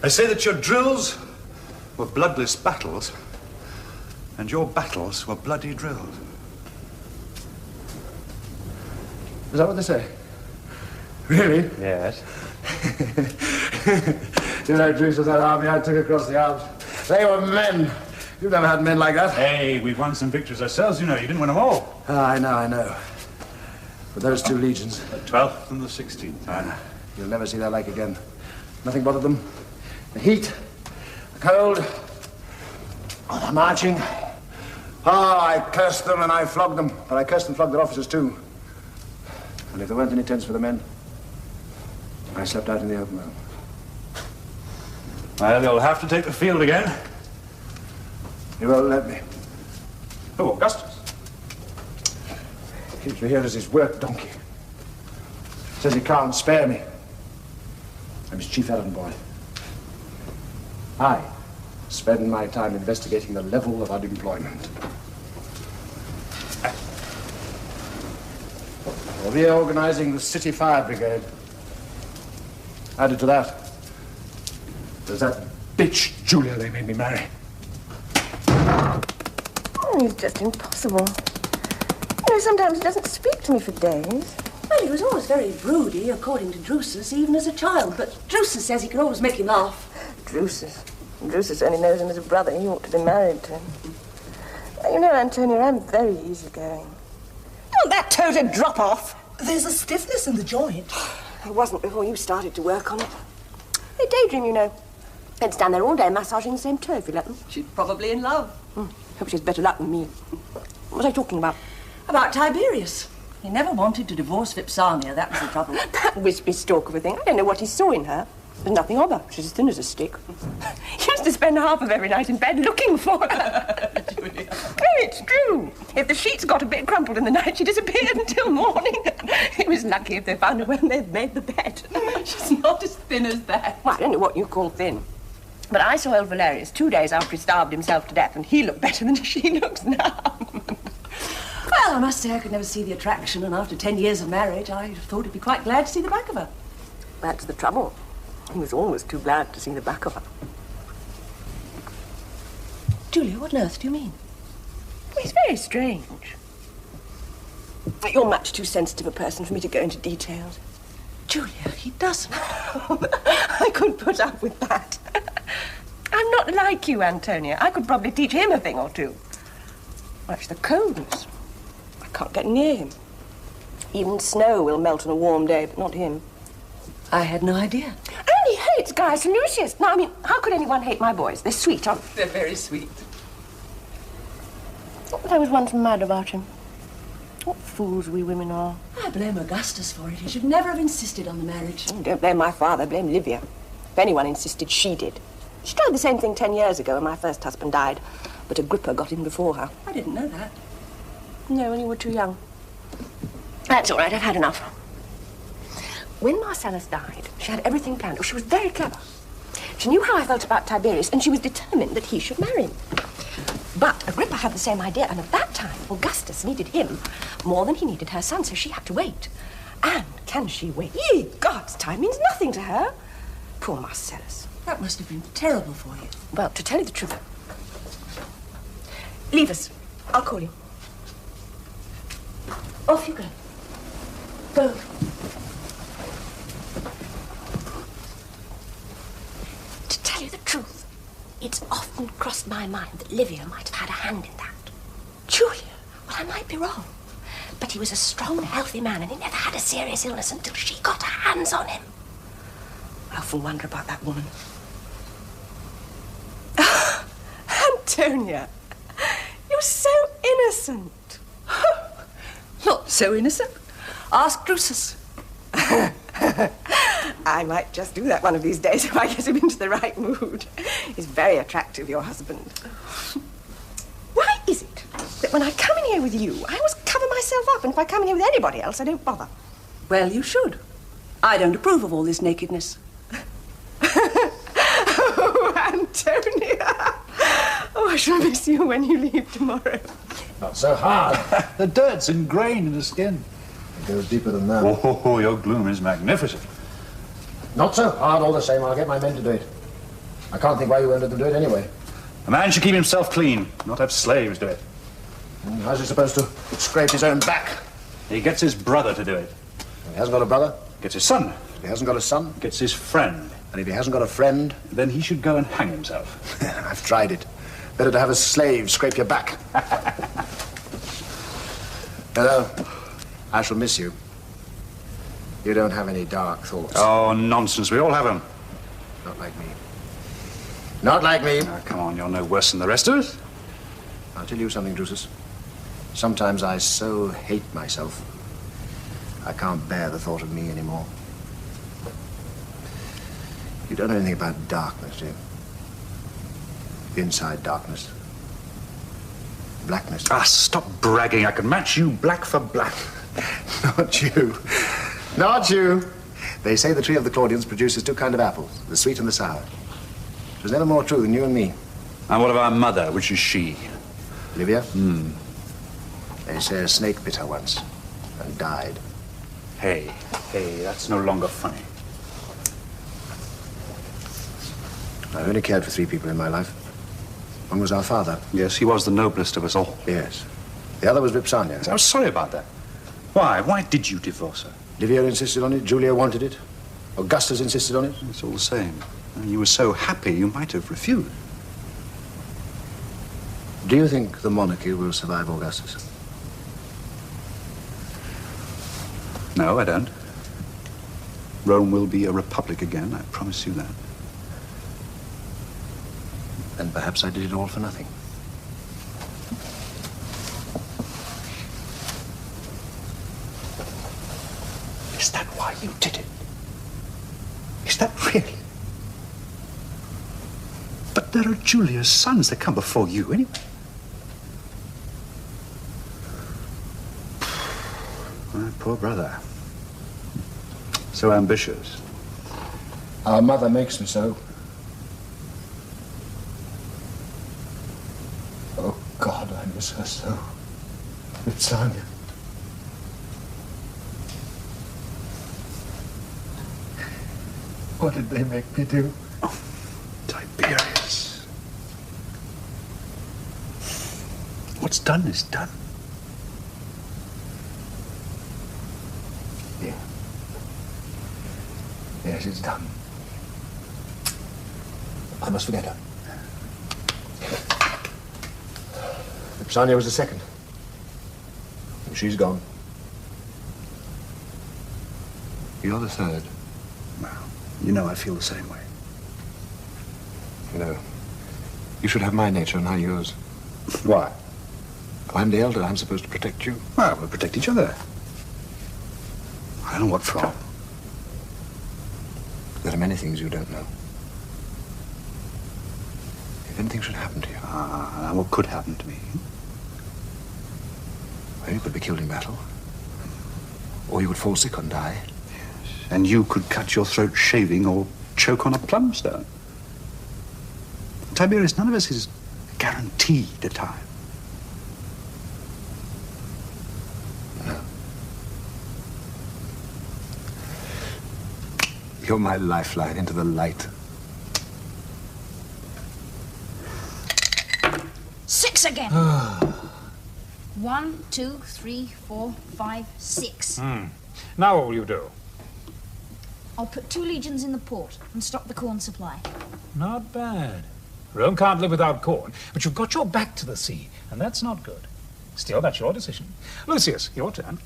They say that your drills were bloodless battles, and your battles were bloody drills. Is that what they say? Really? Yes. You know, Druce, was that army I took across the Alps. They were men. You've never had men like that. Hey, we've won some victories ourselves, you know. You didn't win them all. I know. But those two legions. The 12th and the 16th. You'll never see their like again. Nothing bothered them. The heat, the cold, the marching. Oh, I cursed them and I flogged them. But I cursed and flogged their officers too. And if there weren't any tents for the men, I slept out in the open. Well, you'll have to take the field again. You won't let me. Oh, Augustus. Keeps me here as his work donkey. Says he can't spare me. I'm his chief errand boy. I spend my time investigating the level of unemployment. They're reorganizing the city fire brigade. Added to that, there's that bitch Julia they made me marry. Oh, he's just impossible. You know, sometimes he doesn't speak to me for days. Well, he was always very broody, according to Drusus, even as a child. But Drusus says he can always make him laugh. Drusus only knows him as a brother. He ought to be married to him. You know, Antonia, I'm very easygoing. Don't that toe to drop off? There's a stiffness in the joint. It wasn't before you started to work on it. They daydream, you know. They'd stand there all day massaging the same toe if you let them. She's probably in love. Hope she has better luck than me. What was I talking about? About Tiberius. He never wanted to divorce Vipsania, that was the trouble. That wispy stalk of a thing. I don't know what he saw in her. There's nothing of her. She's as thin as a stick. He used to spend half of every night in bed looking for her. Oh, it's true. If the sheets got a bit crumpled in the night, she disappeared until morning. It was lucky if they found her when they'd made the bed. She's not as thin as that. Well, I don't know what you call thin. But I saw old Valerius 2 days after he starved himself to death, and he looked better than she looks now. Well, I must say I could never see the attraction, and after 10 years of marriage, I thought I'd be quite glad to see the back of her. That's the trouble. He was always too glad to see the back of her. Julia, what on earth do you mean? Well, it's very strange. You're much too sensitive a person for me to go into details. Julia, he doesn't. I could put up with that. I'm not like you, Antonia. I could probably teach him a thing or two. Watch the coldness. I can't get near him. Even snow will melt on a warm day, but not him. I had no idea. And he hates Gaius and Lucius. Now, I mean, how could anyone hate my boys? They're sweet, aren't they? They're very sweet. But I was once mad about him. What fools we women are. I blame Augustus for it. He should never have insisted on the marriage. Don't blame my father, blame Livia. If anyone insisted, she did. She tried the same thing 10 years ago when my first husband died, but Agrippa got in before her. I didn't know that. No, when you were too young. That's all right, I've had enough. When Marcellus died, she had everything planned. Oh, she was very clever. She knew how I felt about Tiberius, and she was determined that he should marry him. But Agrippa had the same idea, and at that time, Augustus needed him more than he needed her son, so she had to wait. And can she wait? Ye gods, time means nothing to her. Poor Marcellus. That must have been terrible for you. Well, to tell you the truth, leave us. I'll call you. Off you go. Go. To tell you the truth, it's often crossed my mind that Livia might have had a hand in that. Julia? Well, I might be wrong. But he was a strong, healthy man, and he never had a serious illness until she got her hands on him. I often wonder about that woman. Antonia, you're so innocent. Not so innocent. Ask Drusus. I might just do that one of these days if I get him into the right mood. He's very attractive, your husband. Why is it that when I come in here with you, I always cover myself up, and if I come in here with anybody else, I don't bother? Well, you should. I don't approve of all this nakedness. Oh, Antonia! Oh, I shall miss you when you leave tomorrow. Not so hard. The dirt's ingrained in the skin. It goes deeper than that. Oh, your gloom is magnificent. Not so hard all the same. I'll get my men to do it. I can't think why you won't let them do it anyway. A man should keep himself clean, not have slaves do it. How's he supposed to scrape his own back? He gets his brother to do it. He hasn't got a brother? Gets his son. If he hasn't got a son? Gets his friend. And if he hasn't got a friend? Then he should go and hang himself. I've tried it. Better to have a slave scrape your back. Hello. I shall miss you. You don't have any dark thoughts. Oh, nonsense. We all have them. Not like me. Not like me. Oh, come on, you're no worse than the rest of us. I'll tell you something, Drusus. Sometimes I so hate myself, I can't bear the thought of me anymore. You don't know anything about darkness, do you? Inside darkness. Blackness. Ah, stop bragging. I can match you black for black. Not you. Not you. They say the tree of the Claudians produces two kinds of apples, the sweet and the sour. It was never more true than you and me. And what of our mother? Which is she? Livia? They say a snake bit her once and died. Hey, that's no longer funny. I've only cared for 3 people in my life. One was our father. Yes, he was the noblest of us all. Yes. The other was Vipsania. I was sorry about that. Why? Why did you divorce her? Livia insisted on it. Julia wanted it. Augustus insisted on it. It's all the same. You were so happy you might have refused. Do you think the monarchy will survive Augustus? No, I don't. Rome will be a republic again, I promise you that. Then perhaps I did it all for nothing. Is that why you did it? Is that really? But there are Julia's sons that come before you anyway. My poor brother. So ambitious. Our mother makes me so. Oh, God, I miss her so. Vipsania. What did they make me do? Oh, Tiberius. What's done is done. Yeah. Yes, it's done. I must forget her. Vipsania was the second. And she's gone. You're the third. Well, you know I feel the same way. No. You should have my nature, not yours. Why? I'm the elder. I'm supposed to protect you. Well, we'll protect each other. I don't know what from. There are many things you don't know. If anything should happen to you... Now what could happen to me? Well, you could be killed in battle. Or you could fall sick and die. Yes. And you could cut your throat shaving or choke on a plum stone. Tiberius, none of us is guaranteed a time. No. You're my lifeline into the light. 6 again. 1, 2, 3, 4, 5, 6. Now what will you do? I'll put 2 legions in the port and stop the corn supply. Not bad. Rome can't live without corn, but you've got your back to the sea, and that's not good. Still, that's your decision. Lucius, your turn.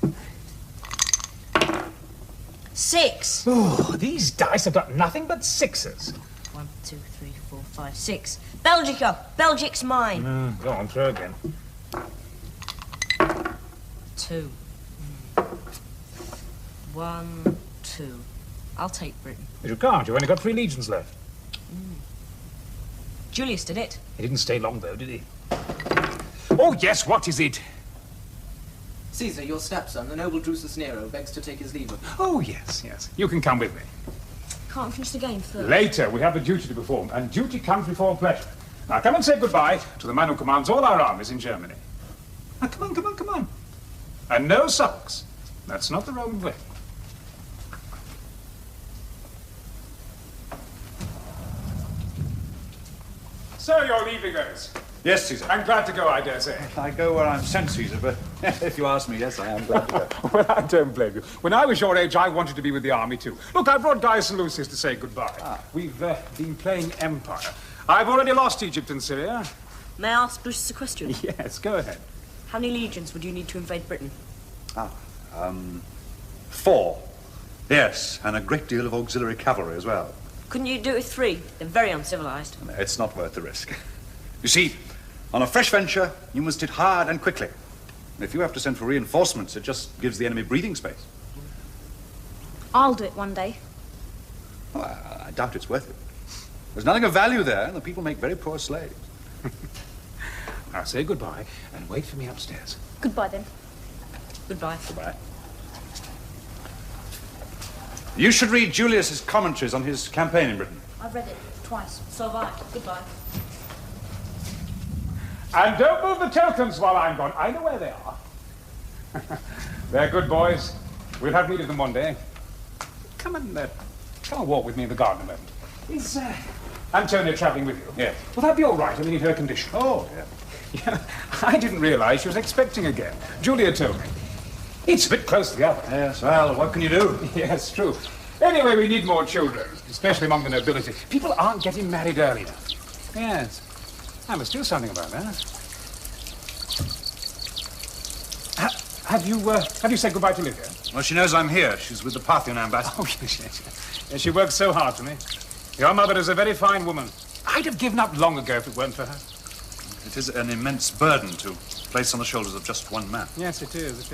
6. Oh, these dice have got nothing but 6s. 1, 2, 3, 4, 5, 6. Belgica! Belgic's mine. Go on, throw again. 2. 1, 2. I'll take Britain. But you can't. You've only got 3 legions left. Julius did it. He didn't stay long, though, did he? Oh, yes, what is it? Caesar, your stepson, the noble Drusus Nero, begs to take his leave of you. Oh, yes, yes. You can come with me. Can't finish the game first. Later, we have a duty to perform, and duty comes before pleasure. Now, come and say goodbye to the man who commands all our armies in Germany. Now, come on, come on, come on. And no sulks. That's not the Roman way. So you're leaving us? Yes, Caesar. I'm glad to go, I dare say. I go where I'm sent, Caesar, but if you ask me, yes, I am glad to go. Well, I don't blame you. When I was your age, I wanted to be with the army, too. Look, I brought Gaius and Lucius to say goodbye. We've been playing Empire. I've already lost Egypt and Syria. May I ask Brutus a question? Yes, go ahead. How many legions would you need to invade Britain? 4. Yes, and a great deal of auxiliary cavalry as well. Couldn't you do it with 3? They're very uncivilized. No, it's not worth the risk. You see, on a fresh venture, you must hit hard and quickly. And if you have to send for reinforcements, it just gives the enemy breathing space. I'll do it one day. Well, I doubt it's worth it. There's nothing of value there, and the people make very poor slaves. Now say goodbye and wait for me upstairs. Goodbye, then. Goodbye. Goodbye. You should read Julius's commentaries on his campaign in Britain. I've read it twice. So have I. Goodbye. And don't move the tokens while I'm gone. I know where they are. They're good boys. We'll have need of them one day. Come and walk with me in the garden a moment. Is Antonia travelling with you? Yes. Will that be all right? I mean, in her condition. Oh, yeah. Yeah, I didn't realise she was expecting again. Julia told me. It's a bit close to the other. Yes, well, what can you do? Yes, true. Anyway, we need more children, especially among the nobility. People aren't getting married early enough. Yes. I must do something about that. Have you said goodbye to Lydia? Well, she knows I'm here. She's with the Parthian ambassador. Oh, yes. She works so hard for me. Your mother is a very fine woman. I'd have given up long ago if it weren't for her. It is an immense burden to place on the shoulders of just one man. Yes, it is.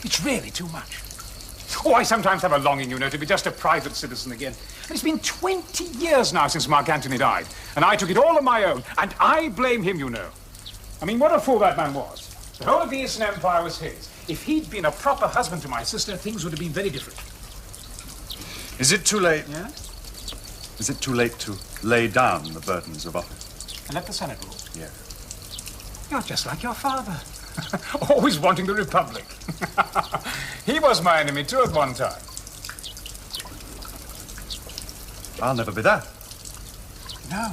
It's really too much. Oh, I sometimes have a longing, to be just a private citizen again. And it's been 20 years now since Mark Antony died, and I took it all on my own, and I blame him, I mean, what a fool that man was. The whole of the Eastern Empire was his. If he'd been a proper husband to my sister, things would have been very different. Is it too late? Yeah? Is it too late to lay down the burdens of office? And let the Senate rule? Yeah. You're just like your father. Always wanting the Republic. He was my enemy, too, at one time. I'll never be that. No.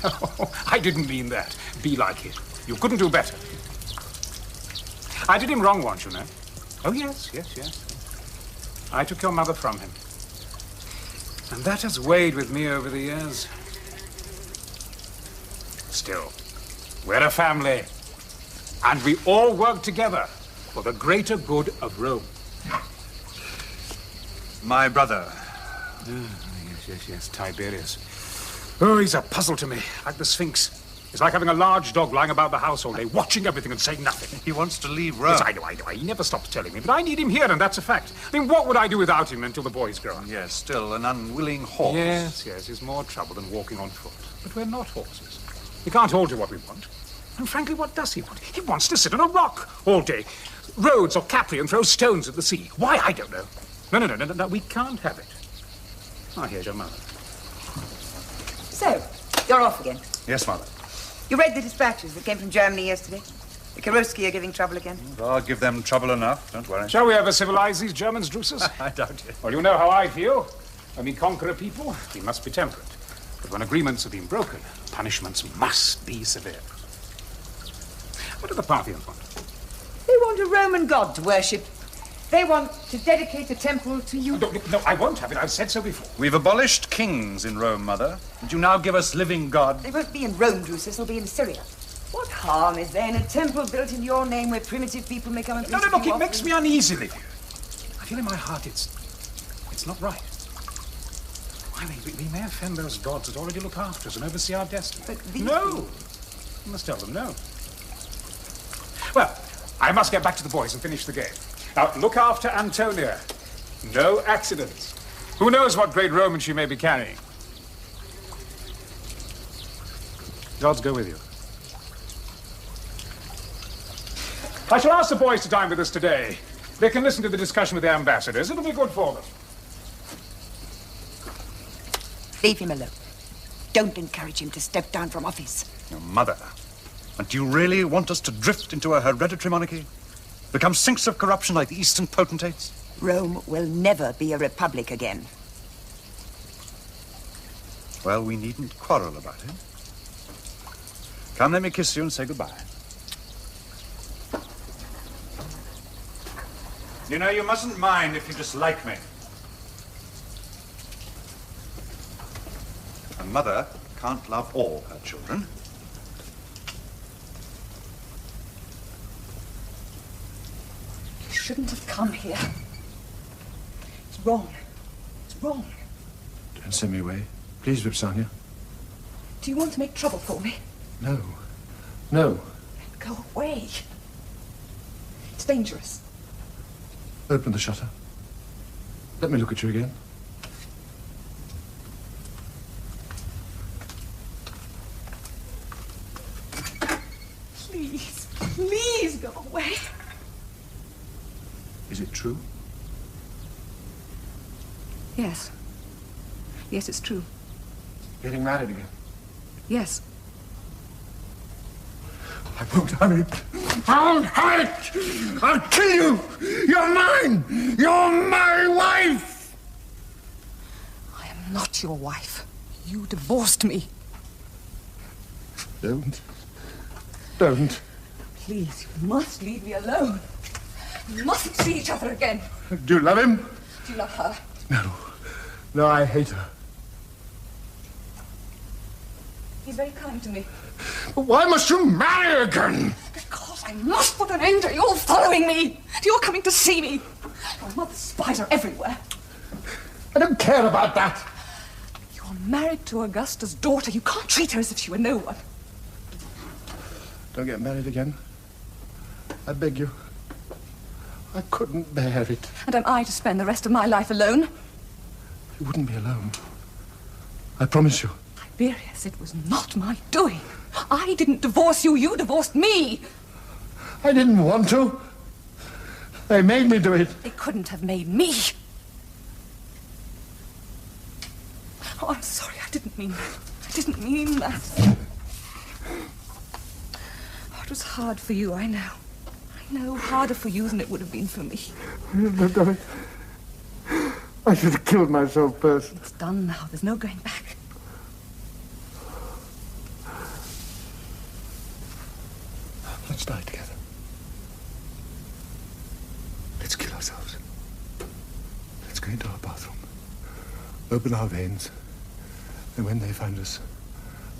No, I didn't mean that. Be like him. You couldn't do better. I did him wrong once, Oh, yes. I took your mother from him. And that has weighed with me over the years. Still, we're a family. And we all work together for the greater good of Rome. My brother. Yes, Tiberius. Oh, he's a puzzle to me, like the Sphinx. It's like having a large dog lying about the house all day, watching everything and saying nothing. He wants to leave Rome. Yes, I know. He never stops telling me, but I need him here, and that's a fact. I mean, what would I do without him until the boys grow up? Yes, still an unwilling horse. Yes, it's more trouble than walking on foot. But we're not horses. We can't all do what we want. And frankly, what does he want? He wants to sit on a rock all day. Rhodes or Capri and throw stones at the sea. Why? I don't know. No, we can't have it. Here's your mother. So, you're off again. Yes, Mother. You read the dispatches that came from Germany yesterday? The Kuroski are giving trouble again. I'll give them trouble enough, don't worry. Shall we ever civilize these Germans, Drusus? I doubt it. Well, you know how I feel. When we conquer a people, we must be temperate. But when agreements have been broken, punishments must be severe. What do the Parthians want? They want a Roman god to worship. They want to dedicate a temple to you. No, I won't have it. I've said so before. We've abolished kings in Rome, Mother. And you now give us living gods. They won't be in Rome, Drusus. They'll be in Syria. What harm is there in a temple built in your name where primitive people may come and place No, it makes me uneasy, Lydia. I feel in my heart it's not right. I mean, we may offend those gods that already look after us and oversee our destiny. But these No! You must tell them no. Well, I must get back to the boys and finish the game. Now, look after Antonia. No accidents. Who knows what great Roman she may be carrying? Gods go with you. I shall ask the boys to dine with us today. They can listen to the discussion with the ambassadors. It'll be good for them. Leave him alone. Don't encourage him to step down from office. Your mother. And do you really want us to drift into a hereditary monarchy? Become sinks of corruption like the Eastern potentates? Rome will never be a republic again. Well, we needn't quarrel about it. Come, let me kiss you and say goodbye. You know, you mustn't mind if you dislike me. A mother can't love all her children. You shouldn't have come here. It's wrong. It's wrong. Don't send me away. Please, Vipsania. Do you want to make trouble for me? No. No. Go away. It's dangerous. Open the shutter. Let me look at you again. Please, please go away. Is it true? Yes. Yes, it's true. Getting married again? Yes. I won't have it. I'll have it! I'll kill you! You're mine! You're my wife! I am not your wife. You divorced me. Don't. Don't. Please, you must leave me alone. We mustn't see each other again. Do you love him? Do you love her? No. No, I hate her. He's very kind to me. But why must you marry again? Because I must put an end to your following me. To your coming to see me. Your mother's spies are everywhere. I don't care about that. You're married to Augusta's daughter. You can't treat her as if she were no one. Don't get married again. I beg you. I couldn't bear it. And am I to spend the rest of my life alone? You wouldn't be alone. I promise you. Tiberius, it was not my doing. I didn't divorce you. You divorced me. I didn't want to. They made me do it. They couldn't have made me. Oh, I'm sorry. I didn't mean that. I didn't mean that. Oh, it was hard for you, I know. I know, harder for you than it would have been for me. I should have killed myself first. It's done now. There's no going back. Let's die together. Let's kill ourselves. Let's go into our bathroom. Open our veins. And when they find us,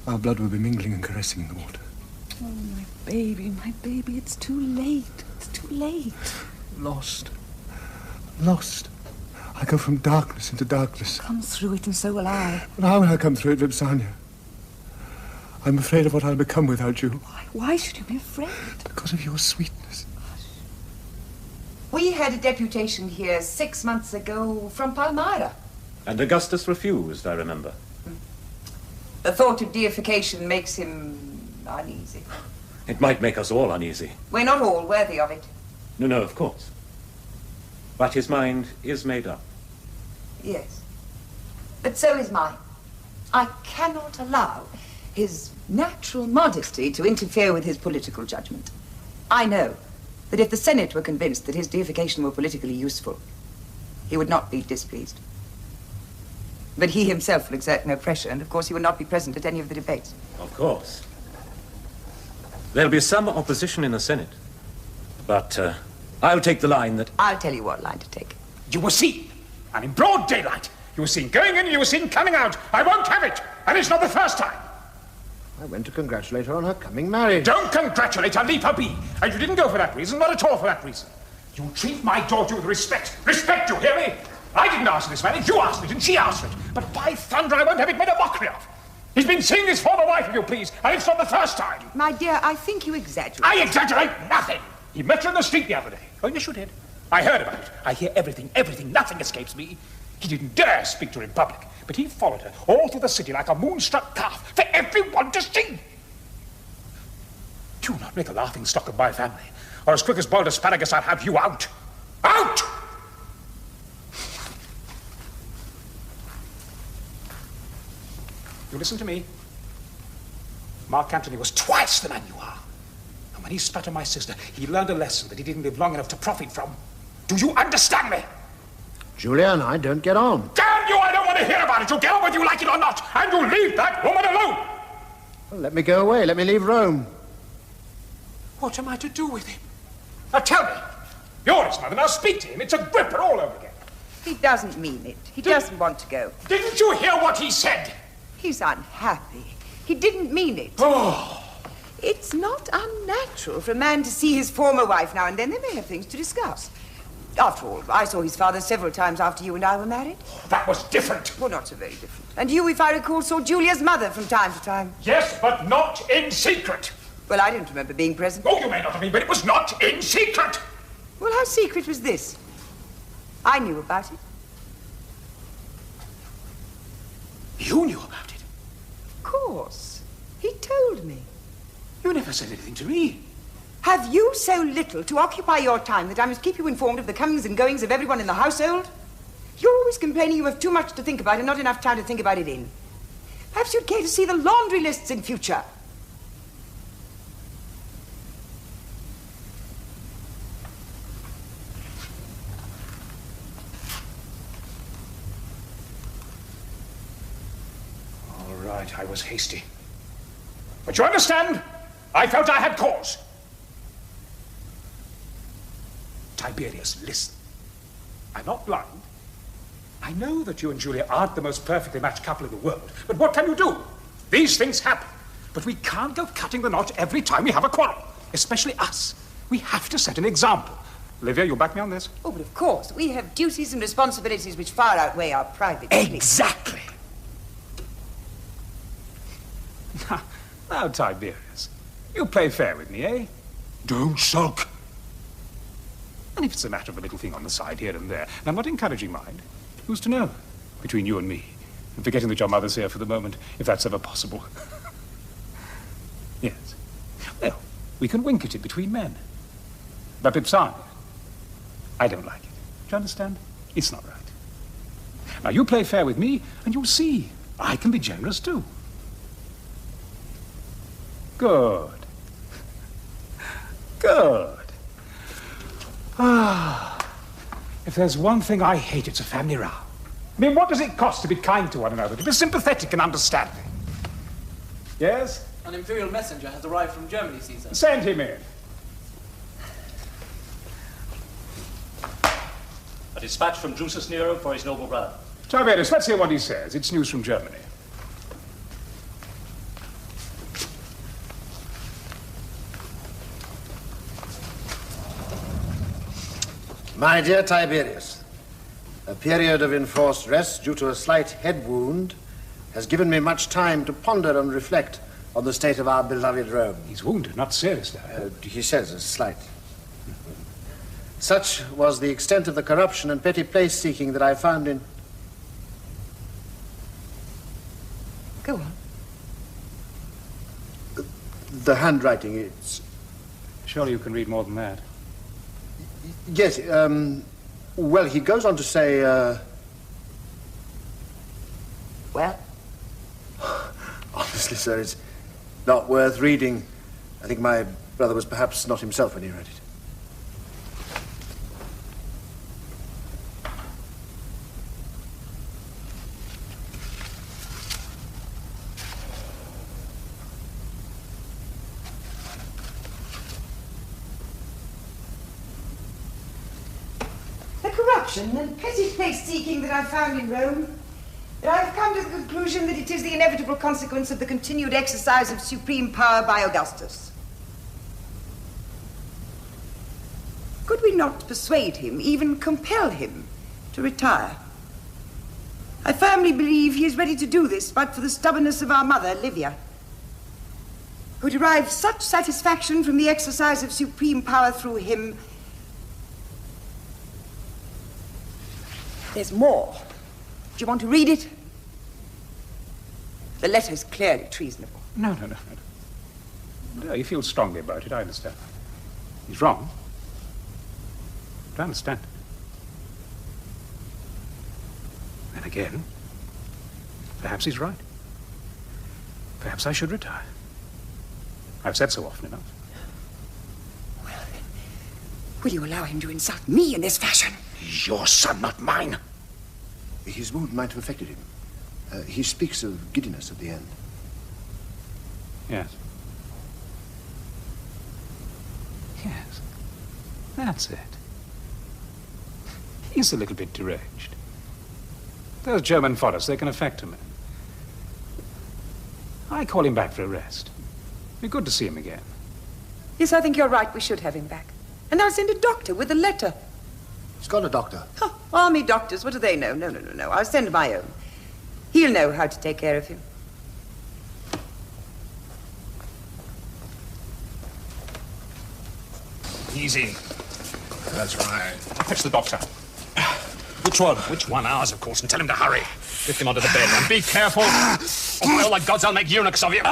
our blood will be mingling and caressing in the water. Oh, my baby, it's too late. It's too late. Lost. Lost. I go from darkness into darkness. Come through it and so will I. But how will I come through it, Vipsania? I'm afraid of what I'll become without you. Why should you be afraid? Because of your sweetness. We had a deputation here 6 months ago from Palmyra. And Augustus refused, I remember. The thought of deification makes him uneasy. It might make us all uneasy. We're not all worthy of it. No, of course. But his mind is made up. Yes. But so is mine. I cannot allow his natural modesty to interfere with his political judgment. I know that if the Senate were convinced that his deification were politically useful, he would not be displeased. But he himself will exert no pressure, and of course he will not be present at any of the debates. Of course. There'll be some opposition in the Senate. But I'll take the line that... I'll tell you what line to take. You were seen, and in broad daylight. You were seen going in, you were seen coming out. I won't have it, and it's not the first time. I went to congratulate her on her coming marriage. Don't congratulate her, leave her be. And you didn't go for that reason, not at all for that reason. You treat my daughter with respect. Respect, you hear me? I didn't ask for this marriage, you asked for it, and she asked for it. But by thunder, I won't have it made a mockery of. He's been seeing his former wife, if you please, and it's not the first time. My dear, I think you exaggerate. I exaggerate nothing. He met her in the street the other day. Oh, yes, you did. I heard about it. I hear everything, nothing escapes me. He didn't dare speak to her in public, but he followed her all through the city like a moonstruck calf for everyone to see. Do not make a laughing stock of my family, or as quick as boiled asparagus, I'll have you out. Out! You listen to me. Mark Antony was twice the man you are. And when he spat on my sister, he learned a lesson that he didn't live long enough to profit from. Do you understand me? Julia and I don't get on. Damn you, I don't want to hear about it. You get on whether you like it or not. And you leave that woman alone. Well, let me go away. Let me leave Rome. What am I to do with him? Now tell me. You're his mother. Now speak to him. It's Agrippa all over again. He doesn't mean it. He doesn't want to go. Didn't you hear what he said? He's unhappy. He didn't mean it. Oh. It's not unnatural for a man to see his former wife now and then. They may have things to discuss. After all, I saw his father several times after you and I were married. That was different. Well, not so very different. And you, if I recall, saw Julia's mother from time to time. Yes, but not in secret. Well, I don't remember being present. Oh, you may not have been, but it was not in secret. Well, how secret was this? I knew about it. You knew about it? Of course. He told me. You never said anything to me. Have you so little to occupy your time that I must keep you informed of the comings and goings of everyone in the household? You're always complaining you have too much to think about and not enough time to think about it in. Perhaps you'd care to see the laundry lists in future. right, I was hasty. But you understand? I felt I had cause. Tiberius, listen. I'm not blind. I know that you and Julia aren't the most perfectly matched couple in the world, but what can you do? These things happen. But we can't go cutting the knot every time we have a quarrel, especially us. We have to set an example. Olivia, you'll back me on this? Oh, but of course. We have duties and responsibilities which far outweigh our private... Exactly. Now, Tiberius, you play fair with me, eh? Don't sulk. And if it's a matter of a little thing on the side here and there, and I'm not encouraging mind, who's to know? Between you and me, and forgetting that your mother's here for the moment, if that's ever possible. Yes. Well, we can wink at it between men. But besides, I don't like it. Do you understand? It's not right. Now, you play fair with me, and you'll see. I can be generous, too. Good. Good. If there's one thing I hate, it's a family row. I mean, what does it cost to be kind to one another, to be sympathetic and understanding? Yes? An imperial messenger has arrived from Germany, Caesar. Send him in. A dispatch from Drusus Nero for his noble brother. Tiberius, let's hear what he says. It's news from Germany. My dear Tiberius, a period of enforced rest due to a slight head wound has given me much time to ponder and reflect on the state of our beloved Rome. He's wounded, not seriously. He says a slight. Such was the extent of the corruption and petty place-seeking that I found in... Go on. The handwriting, it's... Surely you can read more than that. Yes, well, he goes on to say, Well? Honestly, sir, it's not worth reading. I think my brother was perhaps not himself when he read it. And petty place-seeking that I found in Rome, that I have come to the conclusion that it is the inevitable consequence of the continued exercise of supreme power by Augustus. Could we not persuade him, even compel him, to retire? I firmly believe he is ready to do this, but for the stubbornness of our mother, Livia, who derived such satisfaction from the exercise of supreme power through him. There's more. Do you want to read it? The letter's clearly treasonable. No, he feels strongly about it, I understand. He's wrong. But I understand. And again, perhaps he's right. Perhaps I should retire. I've said so often enough. Well, will you allow him to insult me in this fashion? He's your son, not mine. His wound might have affected him. He speaks of giddiness at the end. Yes. Yes. That's it. He's a little bit deranged. Those German forests, they can affect him. I call him back for a rest. It'd be good to see him again. Yes, I think you're right. We should have him back. And I'll send a doctor with a letter. He's got a doctor. Huh, army doctors, what do they know? No. I'll send my own. He'll know how to take care of him. Easy. That's right. Fetch the doctor. Which one? Which one? Ours, of course, and tell him to hurry. Lift him onto the bed and be careful. Or all the gods, I'll make eunuchs of you.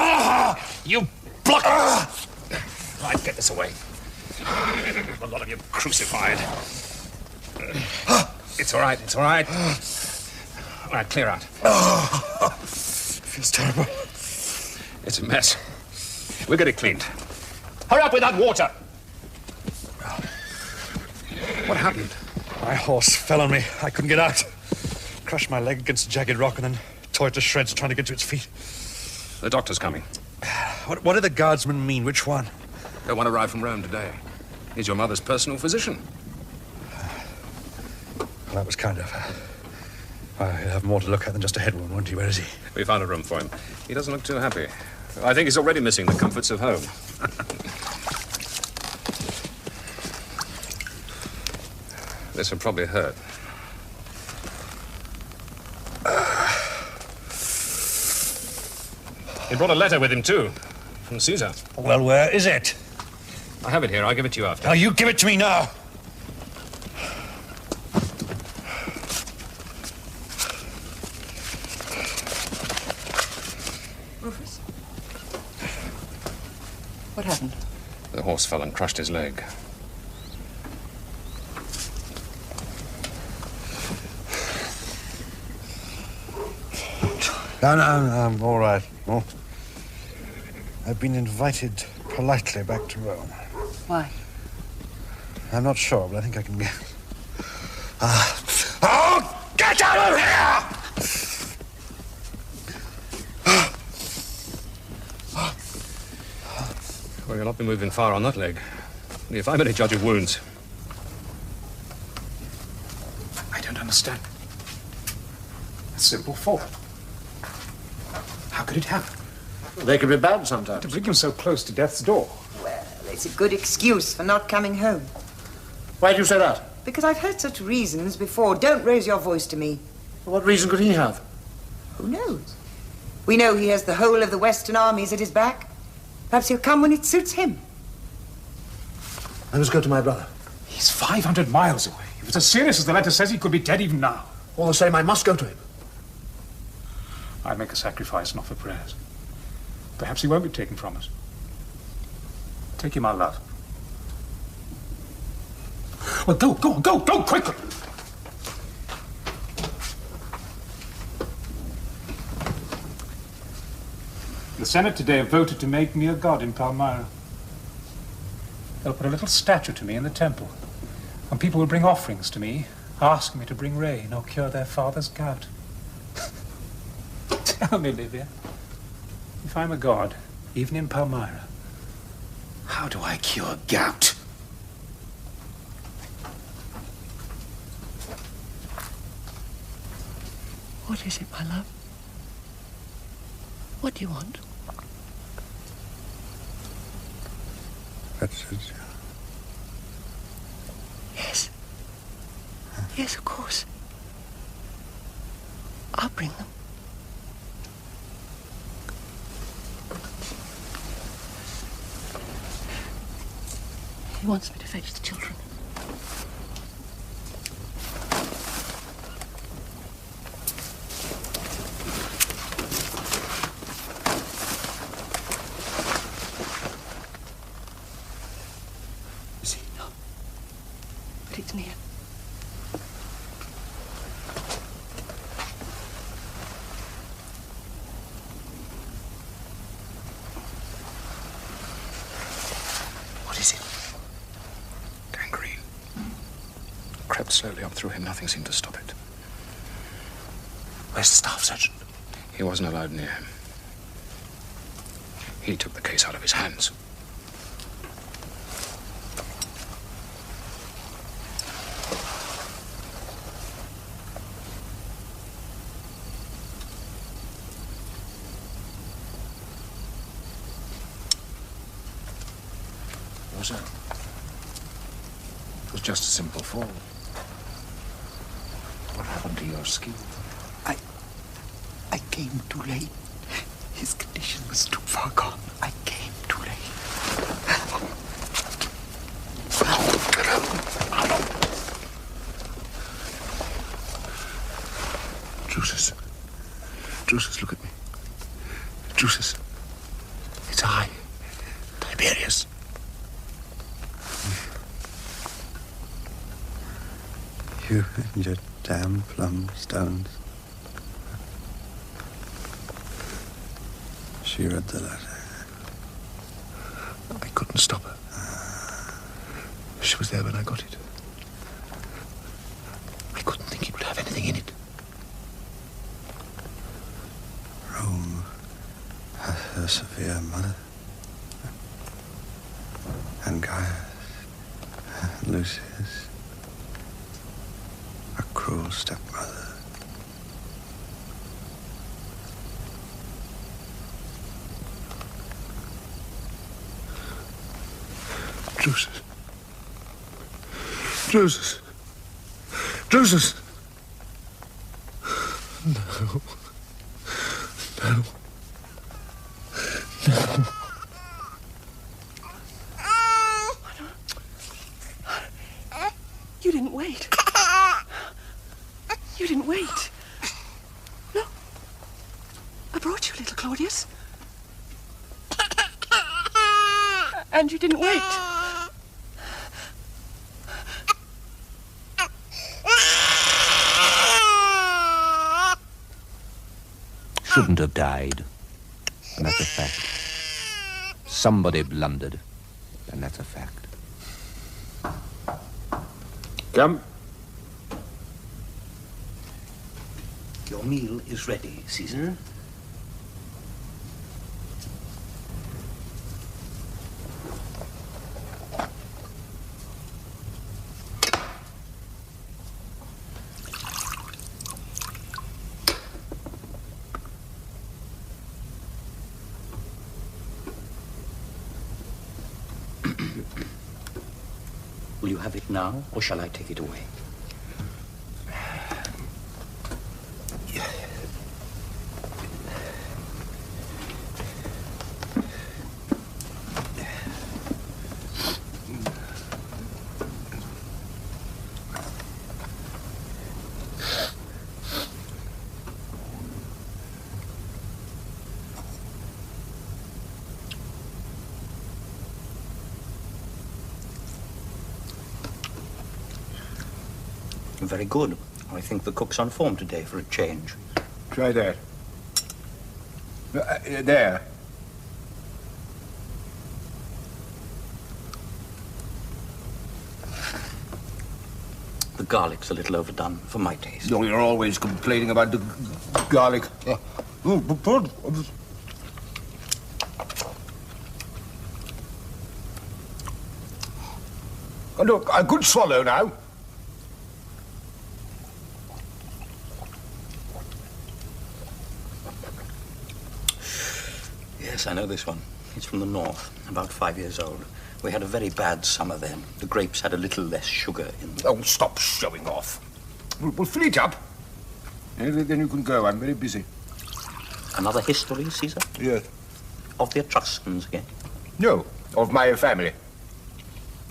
You blockheads! Right, get this away. A lot of you crucified. It's all right, it's all right. All right, clear out. Feels terrible. It's a mess. We'll get it cleaned. Hurry up with that water! What happened? My horse fell on me. I couldn't get out. Crushed my leg against a jagged rock and then tore it to shreds trying to get to its feet. The doctor's coming. What do the guardsmen mean? Which one? The one arrived from Rome today. He's your mother's personal physician. Well, that was kind of... He'll have more to look at than just a head wound, won't he? Where is he? We found a room for him. He doesn't look too happy. I think he's already missing the comforts of home. This will probably hurt. He brought a letter with him, too. From Caesar. Well, where is it? I have it here. I'll give it to you after. Now, you give it to me now. Rufus? What happened? The horse fell and crushed his leg. No, I'm all right. No. I've been invited politely back to Rome. Why? I'm not sure, but I think I can get... Oh, get out of here! Well, you'll not be moving far on that leg. If I'm any judge of wounds. I don't understand. A simple fall. How could it happen? They can be bad sometimes. To bring him so close to death's door. Well, it's a good excuse for not coming home. Why do you say that? Because I've heard such reasons before. Don't raise your voice to me. What reason could he have? Who knows? We know he has the whole of the Western armies at his back. Perhaps he'll come when it suits him. I must go to my brother. He's 500 miles away. If it's as serious as the letter says, he could be dead even now. All the same, I must go to him. I'd make a sacrifice and offer prayers. Perhaps he won't be taken from us. Take him, our love. Well, go quickly! The Senate today have voted to make me a god in Palmyra. They'll put a little statue to me in the temple, and people will bring offerings to me, asking me to bring rain or cure their father's gout. Tell me, Livia, if I'm a god, even in Palmyra, how do I cure gout? What is it, my love? What do you want? That's... Yes. Yes, of course. I'll bring them. He wants me to fetch the children. Is he? No. But it's near. What is it? Gangrene. Crept slowly up through him. Nothing seemed to stop it. Where's the staff surgeon? He wasn't allowed near him. He took the case out of his hands. Was it? It was just a simple fall. What happened to your ski? I came too late. His condition was too far gone. I came too late. Drusus, look at me. Drusus. It's I, Tiberius. You and your damn plum stones. She read the letter. I couldn't stop her. She was there when I got it. I couldn't think it would have anything in it. Rome has Sophia, mother. And Gaius. And Lucius. A cruel stepmother. Drusus. Drusus. Drusus. No. No. No. You didn't wait. You didn't wait. No. I brought you, little Claudius. And you didn't wait. Shouldn't have died. And that's a fact. Somebody blundered. And that's a fact. Come. Your meal is ready, Caesar. Will you have it now, or shall I take it away? Very good. I think the cook's on form today for a change. Try that. There. The garlic's a little overdone for my taste. No, you're always complaining about the garlic. Look, a good swallow now. Yes, I know this one. It's from the north, about 5 years old. We had a very bad summer then. The grapes had a little less sugar in them. Oh, stop showing off. We'll fill it up. And then you can go. I'm very busy. Another history, Caesar? Yes. Of the Etruscans again? No, of my family.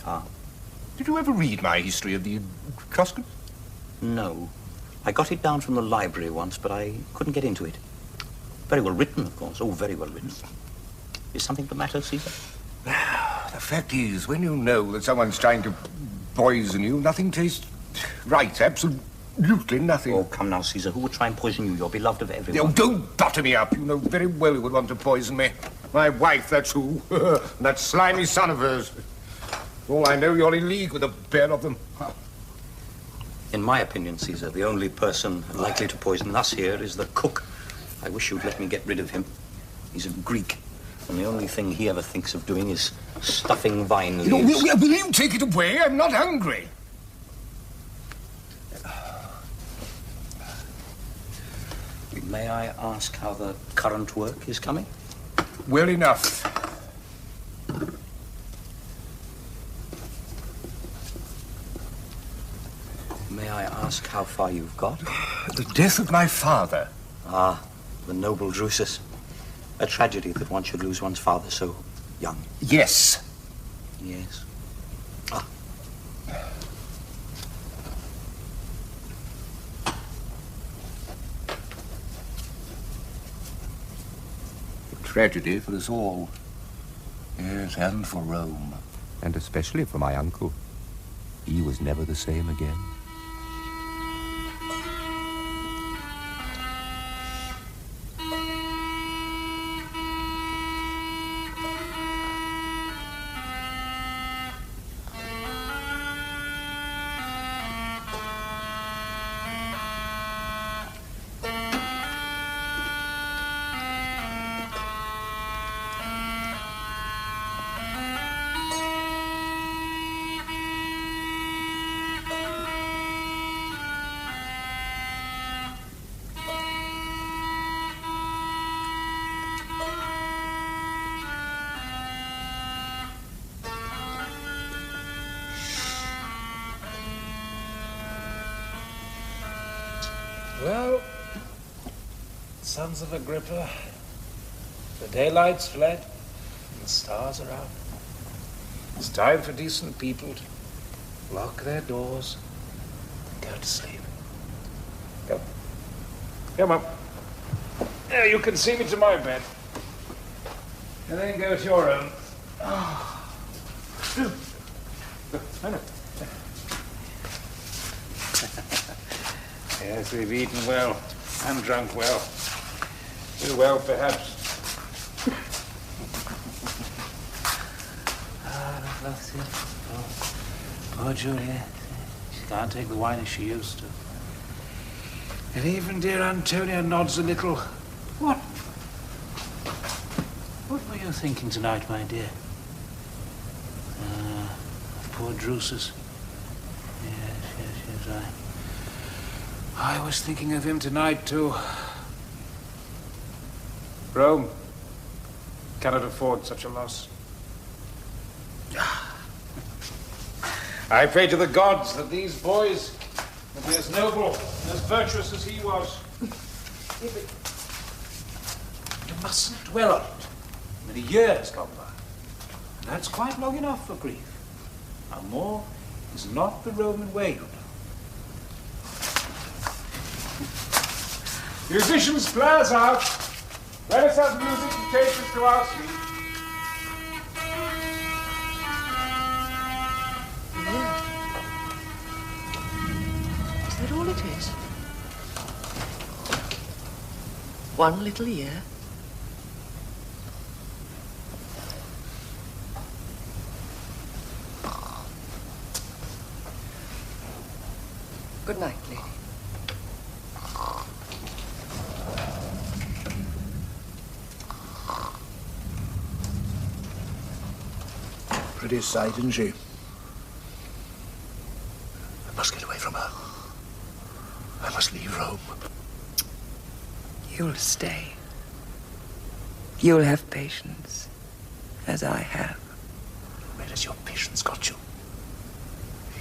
Ah. Did you ever read my history of the Etruscans? No. I got it down from the library once, but I couldn't get into it. Very well written, of course. Oh, very well written. Is something the matter, Caesar? The fact is, when you know that someone's trying to poison you, nothing tastes right. Absolutely nothing. Oh, come now, Caesar. Who would try and poison you? You're beloved of everyone. Oh, don't butter me up. You know very well who would want to poison me. My wife, that's who. And that slimy son of hers. All I know, you're in league with a pair of them. In my opinion, Caesar, the only person likely to poison us here is the cook. I wish you'd let me get rid of him. He's a Greek, and the only thing he ever thinks of doing is stuffing vine leaves. No, will you take it away? I'm not hungry. May I ask how the current work is coming? Well enough. May I ask how far you've got? The death of my father. Ah, the noble Drusus. A tragedy that one should lose one's father so young. Yes. Yes. Ah. A tragedy for us all. Yes, and for Rome. And especially for my uncle. He was never the same again. Well, sons of Agrippa, the daylight's fled and the stars are out. It's time for decent people to lock their doors and go to sleep. Come. Come on. Now you can see me to my bed. And then go to your own. Oh. No. Yes, we've eaten well and drunk well. Too well, perhaps. That's it. Oh, poor Julia. She can't take the wine as she used to. And even dear Antonia nods a little. What? What were you thinking tonight, my dear? Poor Drusus. Yes. I was thinking of him tonight, too. Rome cannot afford such a loss. I pray to the gods that these boys will be as noble and as virtuous as he was. You mustn't dwell on it. Many years gone by. And that's quite long enough for grief. Now, more is not the Roman way, you know. Musicians, players out. Let us have music to take us to our sleep. Is that all it is? One little year? Good night, lady. Pretty sight, isn't she? I must get away from her. I must leave Rome. You'll stay. You'll have patience, as I have. Where has your patience got you?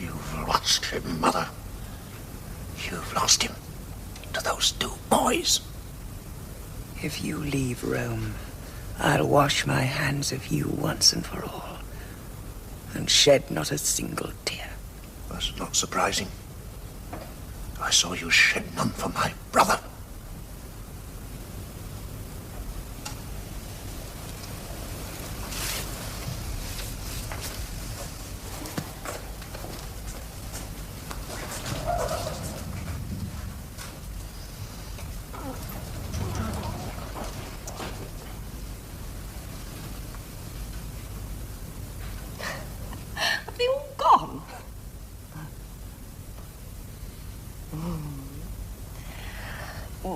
You've lost him, Mother. You've lost him to those two boys. If you leave Rome, I'll wash my hands of you once and for all, and shed not a single tear. That's not surprising. I saw you shed none for my brother.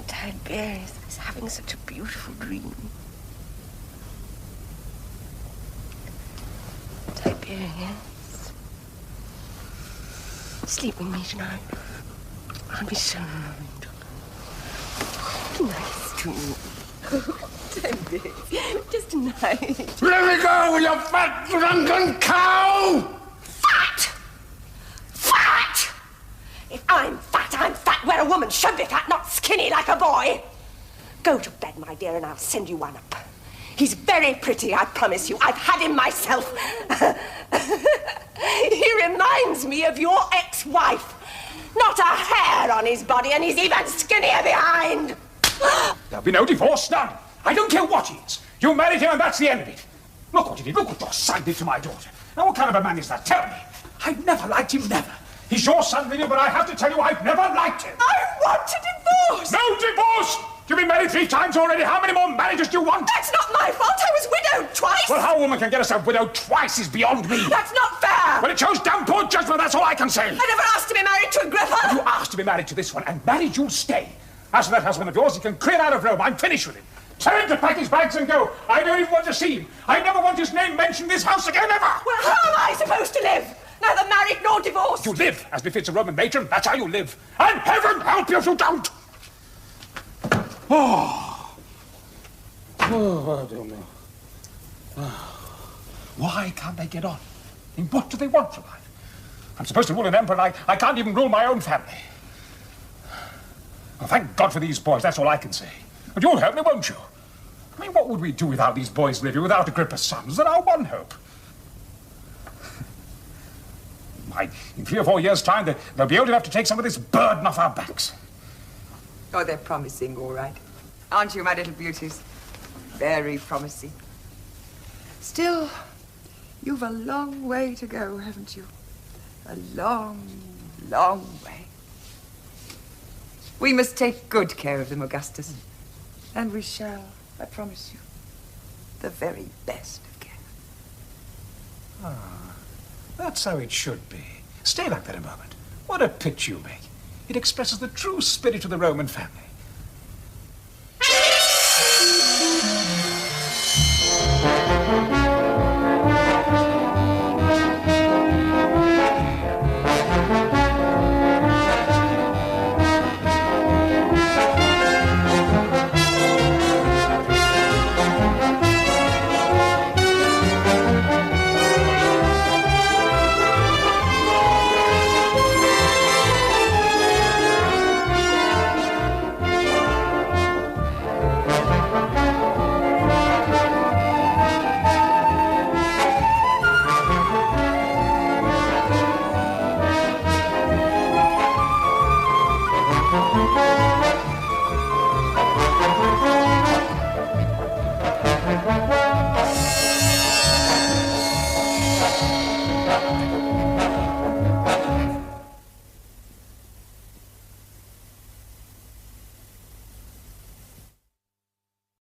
Tiberius is having such a beautiful dream. Tiberius, sleep with me tonight. I'll be so loving. Nice to Tiberius, just tonight. Let me go, you fat, drunken cow! Fat! Fat! If I'm fat, I'm fat where a woman should be fat, not skinny like a boy. Go to bed, my dear, and I'll send you one up. He's very pretty, I promise you. I've had him myself. He reminds me of your ex-wife. Not a hair on his body, and he's even skinnier behind. There'll be no divorce, none. I don't care what he is. You married him, and that's the end of it. Look what he did. Look what your son did to my daughter. Now, what kind of a man is that? Tell me. I've never liked him, never. He's your son, William, but I have to tell you, I've never liked him. I want a divorce. No divorce! You've been married 3 times already. How many more marriages do you want? That's not my fault. I was widowed twice. Well, how a woman can get herself widowed twice is beyond me. That's not fair. Well, it shows damn poor judgment, that's all I can say. I never asked to be married to Agrippa. You asked to be married to this one, and married you'll stay. As for that husband of yours, he can clear out of Rome. I'm finished with him. Tell him to pack his bags and go. I don't even want to see him. I never want his name mentioned in this house again, ever. Well, how am I supposed to live? Neither married nor divorced. You live, as befits a Roman matron. That's how you live. And heaven help you if you don't. Oh, I don't know. Why can't they get on? I mean, what do they want from life? I'm supposed to rule an empire, and I can't even rule my own family. Oh, thank God for these boys, that's all I can say. And you'll help me, won't you? I mean, what would we do without these boys living, without Agrippa's sons? They're our one hope. In 3 or 4 years' time, they'll be old enough to take some of this burden off our backs. Oh, they're promising, all right. Aren't you, my little beauties? Very promising. Still, you've a long way to go, haven't you? A long, long way. We must take good care of them, Augustus. And we shall, I promise you, the very best of care. Ah, that's how it should be. Stay like that a moment. What a pitch you make. It expresses the true spirit of the Roman family.